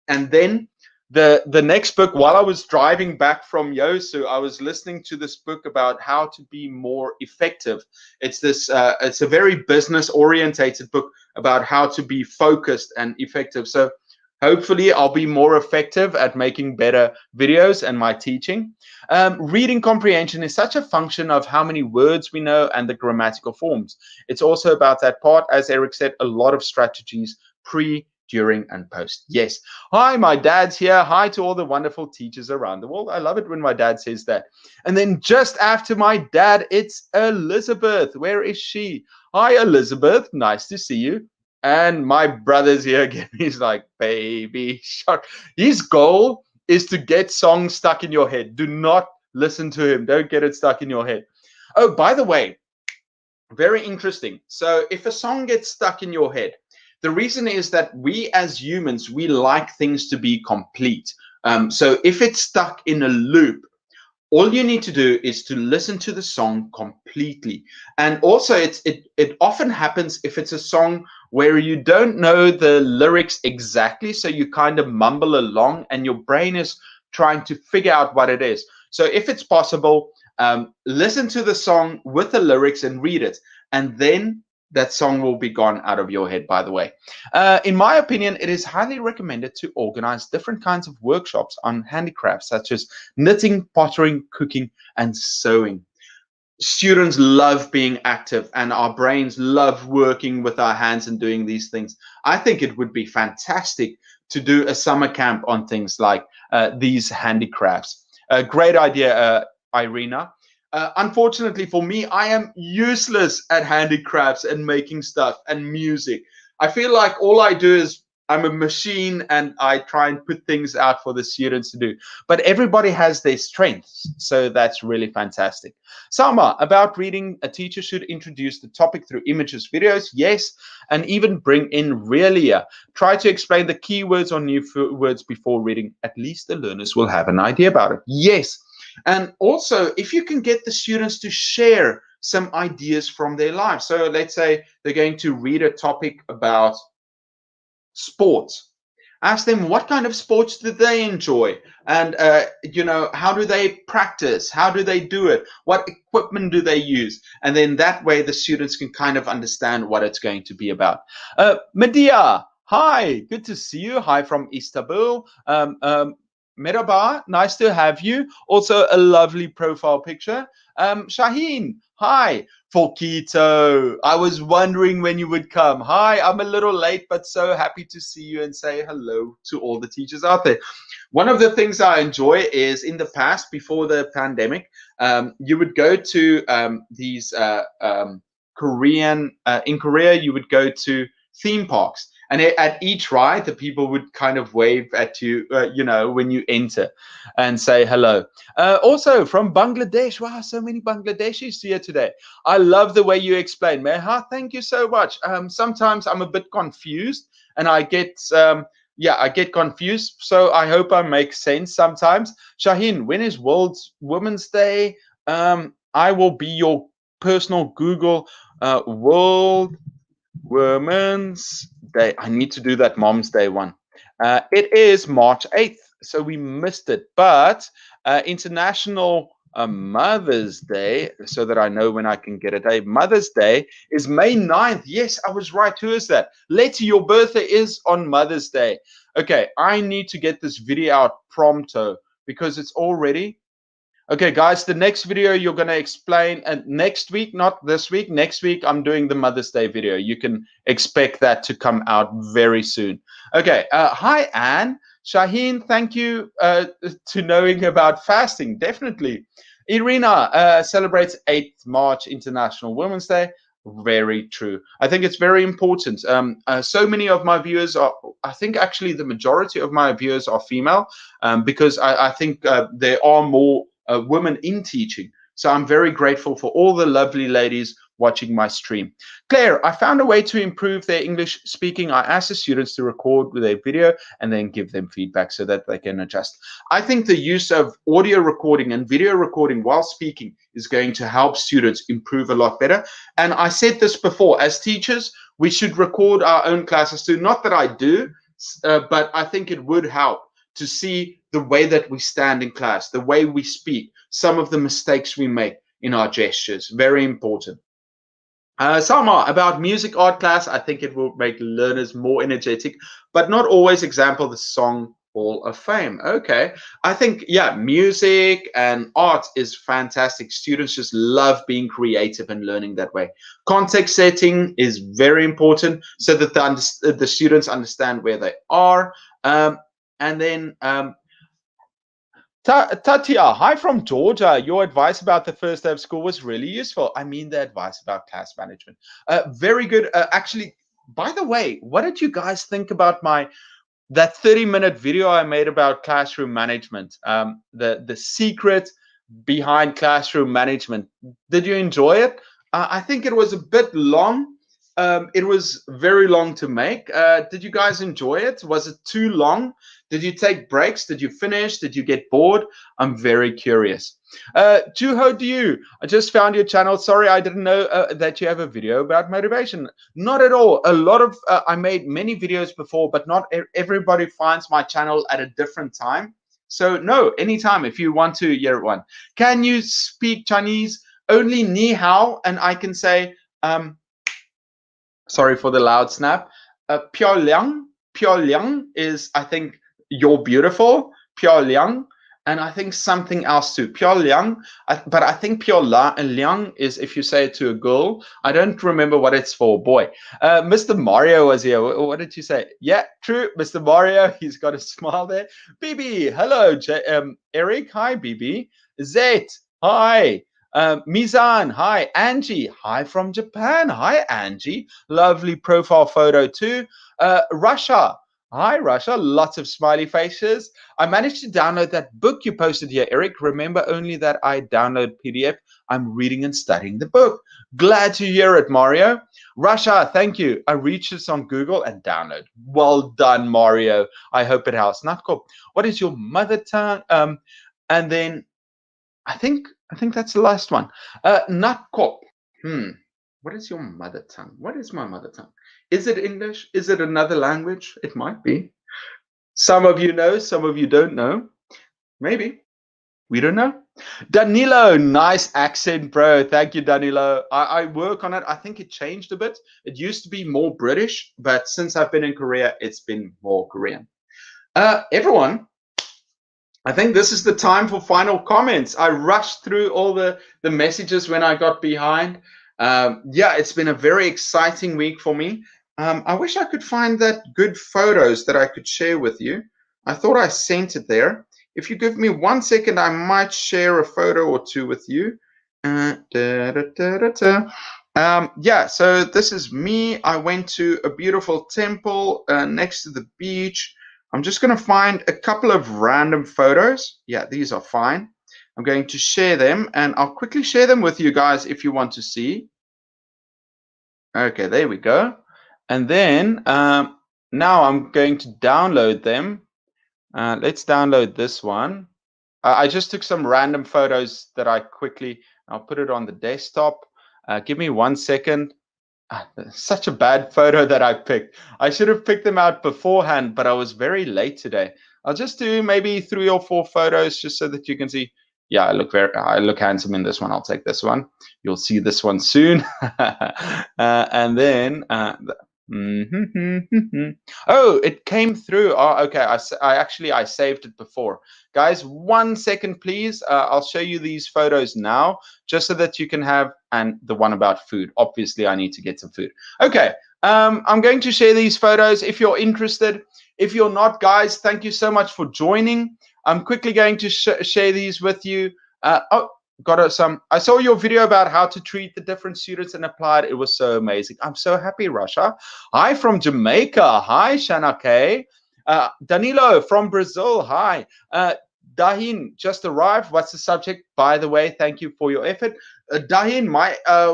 And then the next book, while I was driving back from Yosu, I was listening to this book about how to be more effective. It's a very business orientated book about how to be focused and effective. So hopefully I'll be more effective at making better videos and my teaching. Reading comprehension is such a function of how many words we know and the grammatical forms. It's also about that part, as Eric said, a lot of strategies pre, during, and post. Yes. Hi, my dad's here. Hi to all the wonderful teachers around the world. I love it when my dad says that. And then just after my dad, it's Elizabeth. Where is she? Hi, Elizabeth. Nice to see you. And my brother's here again. He's like, baby shark. His goal is to get songs stuck in your head. Do not listen to him. Don't get it stuck in your head. Oh, by the way, very interesting. So if a song gets stuck in your head, the reason is that we as humans, we like things to be complete. So if it's stuck in a loop, all you need to do is to listen to the song completely. And also it often happens if it's a song where you don't know the lyrics exactly, so you kind of mumble along and your brain is trying to figure out what it is. So if it's possible, listen to the song with the lyrics and read it, and then that song will be gone out of your head, by the way. In my opinion, it is highly recommended to organize different kinds of workshops on handicrafts, such as knitting, pottering, cooking, and sewing. Students love being active, and our brains love working with our hands and doing these things. I think it would be fantastic to do a summer camp on things like these handicrafts. A great idea, Irina. Unfortunately for me, I am useless at handicrafts and making stuff and music. I feel like all I do is I'm a machine and I try and put things out for the students to do. But everybody has their strengths, so that's really fantastic. Sama, about reading, a teacher should introduce the topic through images, videos, yes, and even bring in realia. Try to explain the keywords or new words before reading. At least the learners will have an idea about it. Yes. And also, if you can get the students to share some ideas from their lives. So let's say they're going to read a topic about sports. Ask them what kind of sports do they enjoy, and how do they practice? How do they do it? What equipment do they use? And then that way the students can kind of understand what it's going to be about. Medea, hi, good to see you. Hi from Istanbul. Merhaba, nice to have you. Also a lovely profile picture. Shaheen, hi. Forkito, I was wondering when you would come. Hi, I'm a little late, but so happy to see you and say hello to all the teachers out there. One of the things I enjoy is in the past, before the pandemic, you would go to these in Korea, you would go to theme parks. And at each ride, the people would kind of wave at you, when you enter and say hello. Also from Bangladesh. Wow, so many Bangladeshis here today. I love the way you explain. Meha, thank you so much. Sometimes I'm a bit confused and I get confused. So I hope I make sense sometimes. Shaheen, when is World Women's Day? I will be your personal Google World Women's Day. I need to do that Mom's Day one. It is March 8th, so we missed it. But International Mother's Day, so that I know when I can get a day. Mother's Day is May 9th. Yes, I was right. Who is that? Letty, your birthday is on Mother's Day. Okay, I need to get this video out prompto because it's already Okay, guys, the next video you're going to explain, and next week, not this week, next week, I'm doing the Mother's Day video. You can expect that to come out very soon. Okay, hi, Anne. Shaheen, thank you to knowing about fasting, definitely. Irina celebrates 8th March International Women's Day. Very true. I think it's very important. So many of my viewers are, I think actually the majority of my viewers are female, because I think there are more women in teaching. So I'm very grateful for all the lovely ladies watching my stream. Claire, I found a way to improve their English speaking. I asked the students to record their video and then give them feedback so that they can adjust. I think the use of audio recording and video recording while speaking is going to help students improve a lot better. And I said this before, as teachers, we should record our own classes too. Not that I do, but I think it would help to see the way that we stand in class, the way we speak, some of the mistakes we make in our gestures. Very important. Salma, about music art class, I think it will make learners more energetic, but not always. Example, the Song Hall of Fame. Okay, I think, yeah, music and art is fantastic. Students just love being creative and learning that way. Context setting is very important so that the students understand where they are. And then Tatia, hi from Georgia. Your advice about the first day of school was really useful. I mean, the advice about class management. Very good. Actually, by the way, what did you guys think about that 30-minute video I made about classroom management? The secret behind classroom management. Did you enjoy it? I think it was a bit long. It was very long to make. Did you guys enjoy it? Was it too long? Did you take breaks? Did you finish? Did you get bored? I'm very curious. Juho, do you? I just found your channel. Sorry, I didn't know that you have a video about motivation. Not at all. A lot of, I made many videos before, but not everybody finds my channel at a different time. So no, anytime if you want to hear one. Can you speak Chinese? Only ni hao, and I can say, sorry for the loud snap. Piao liang is, I think, you're beautiful. Piao liang, and I think something else too. Piao liang, but I think piao liang is if you say it to a girl. I don't remember what it's for. Boy, Mr. Mario was here. What did you say? Yeah, true, Mr. Mario. He's got a smile there. BB, hello. Eric, hi. BB. Zet, hi. Mizan, hi. Angie, hi from Japan. Hi, Angie. Lovely profile photo too. Russia, hi, Russia. Lots of smiley faces. I managed to download that book you posted here, Eric. Remember only that I download PDF. I'm reading and studying the book. Glad to hear it, Mario. Russia, thank you. I reached this on Google and download. Well done, Mario. I hope it helps. Natko, what is your mother tongue? And then I think that's the last one. Natkop. What is your mother tongue? What is my mother tongue? Is it English? Is it another language? It might be. Some of you know, some of you don't know. Maybe. We don't know. Danilo, nice accent, bro. Thank you, Danilo. I work on it. I think it changed a bit. It used to be more British, but since I've been in Korea, it's been more Korean. Everyone, I think this is the time for final comments. I rushed through all the messages when I got behind. Yeah, it's been a very exciting week for me. I wish I could find that good photos that I could share with you. I thought I sent it there. If you give me 1 second, I might share a photo or two with you. Yeah, so this is me. I went to a beautiful temple next to the beach. I'm just going to find a couple of random photos. Yeah, these are fine. I'm going to share them, and I'll quickly share them with you guys if you want to see. Okay, there we go. And then now I'm going to download them. Let's download this one. I just took some random photos that I'll put it on the desktop. Give me 1 second. Such a bad photo that I picked. I should have picked them out beforehand, but I was very late today. I'll just do maybe 3 or 4 photos just so that you can see. Yeah, I look handsome in this one. I'll take this one. You'll see this one soon. And then Oh, it came through. Oh, okay. I saved it before. Guys, 1 second, please. I'll show you these photos now, just so that you can have, and the one about food. Obviously, I need to get some food. Okay. I'm going to share these photos if you're interested. If you're not, guys, thank you so much for joining. I'm quickly going to share these with you. Oh, I saw your video about how to treat the different students and apply it. It was so amazing. I'm so happy, Russia. Hi from Jamaica. Hi, Shana K. Danilo from Brazil. Hi. Dahin just arrived. What's the subject? By the way, thank you for your effort. Dahin,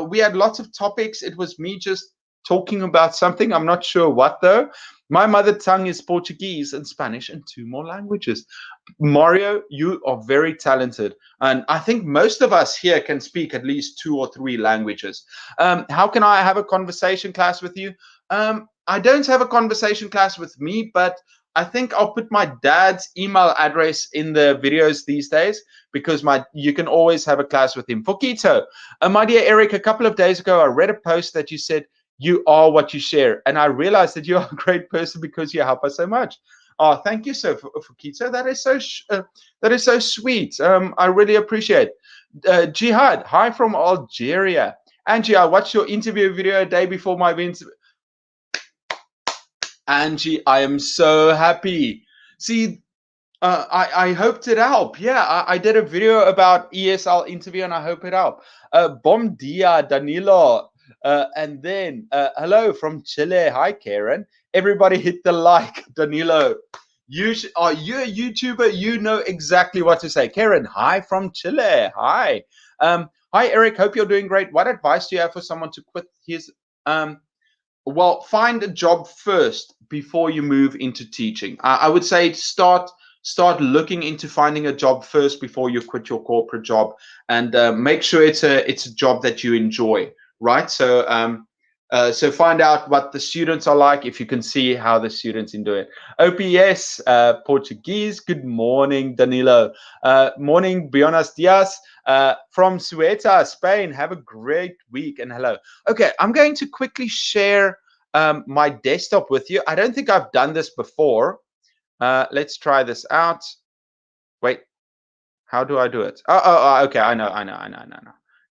we had lots of topics. It was me just talking about something. I'm not sure what though. My mother tongue is Portuguese and Spanish and 2 more languages. Mario, you are very talented. And I think most of us here can speak at least 2 or 3 languages. How can I have a conversation class with you? I don't have a conversation class with me, but I think I'll put my dad's email address in the videos these days because you can always have a class with him. Fokito, my dear Eric, a couple of days ago, I read a post that you said, you are what you share. And I realized that you're a great person because you help us so much. Oh, thank you so Fokito. That is so sweet. I really appreciate it. Jihad, hi from Algeria. Angie, I watched your interview video a day before my interview. Angie, I am so happy. See, I hoped it helped. Yeah, I did a video about ESL interview and I hope it helped. Bom dia, Danilo. And then, hello from Chile. Hi, Karen. Everybody hit the like, Danilo. Are you a YouTuber? You know exactly what to say. Karen, hi from Chile. Hi. Hi, Eric. Hope you're doing great. What advice do you have for someone to quit his well, find a job first before you move into teaching. I would say start looking into finding a job first before you quit your corporate job, and make sure it's a job that you enjoy, right? So find out what the students are like, if you can see how the students enjoy it. OPS, Portuguese. Good morning, Danilo. Morning, buenos dias. From Ceuta, Spain. Have a great week and hello. Okay, I'm going to quickly share my desktop with you. I don't think I've done this before. Let's try this out. Wait, how do I do it? Oh, okay, I know.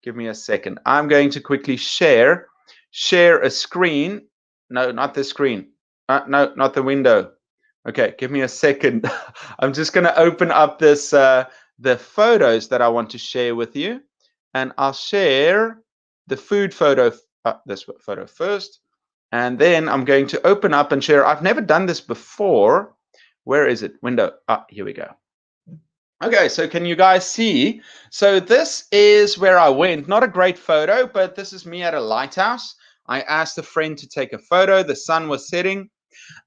Give me a second. I'm going to quickly share a screen. No, not the screen. No, not the window. Okay, give me a second. I'm just going to open up this the photos that I want to share with you, and I'll share the food photo, this photo first, and then I'm going to open up and share. I've never done this before. Where is it? Window. Here we go. Okay, so can you guys see? So this is where I went. Not a great photo, but this is me at a lighthouse. I asked a friend to take a photo. The sun was setting.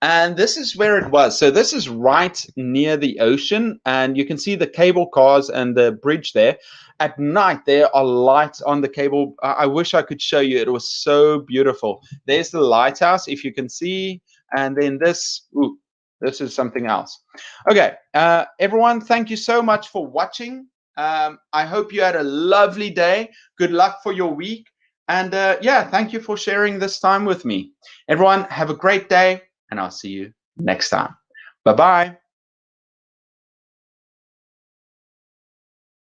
And this is where it was. So this is right near the ocean, and you can see the cable cars and the bridge there. At night, there are lights on the cable. I wish I could show you. It was so beautiful. There's the lighthouse, if you can see. And then this is something else. Okay, everyone, thank you so much for watching. I hope you had a lovely day. Good luck for your week. And yeah, thank you for sharing this time with me. Everyone, have a great day. And I'll see you next time. Bye-bye.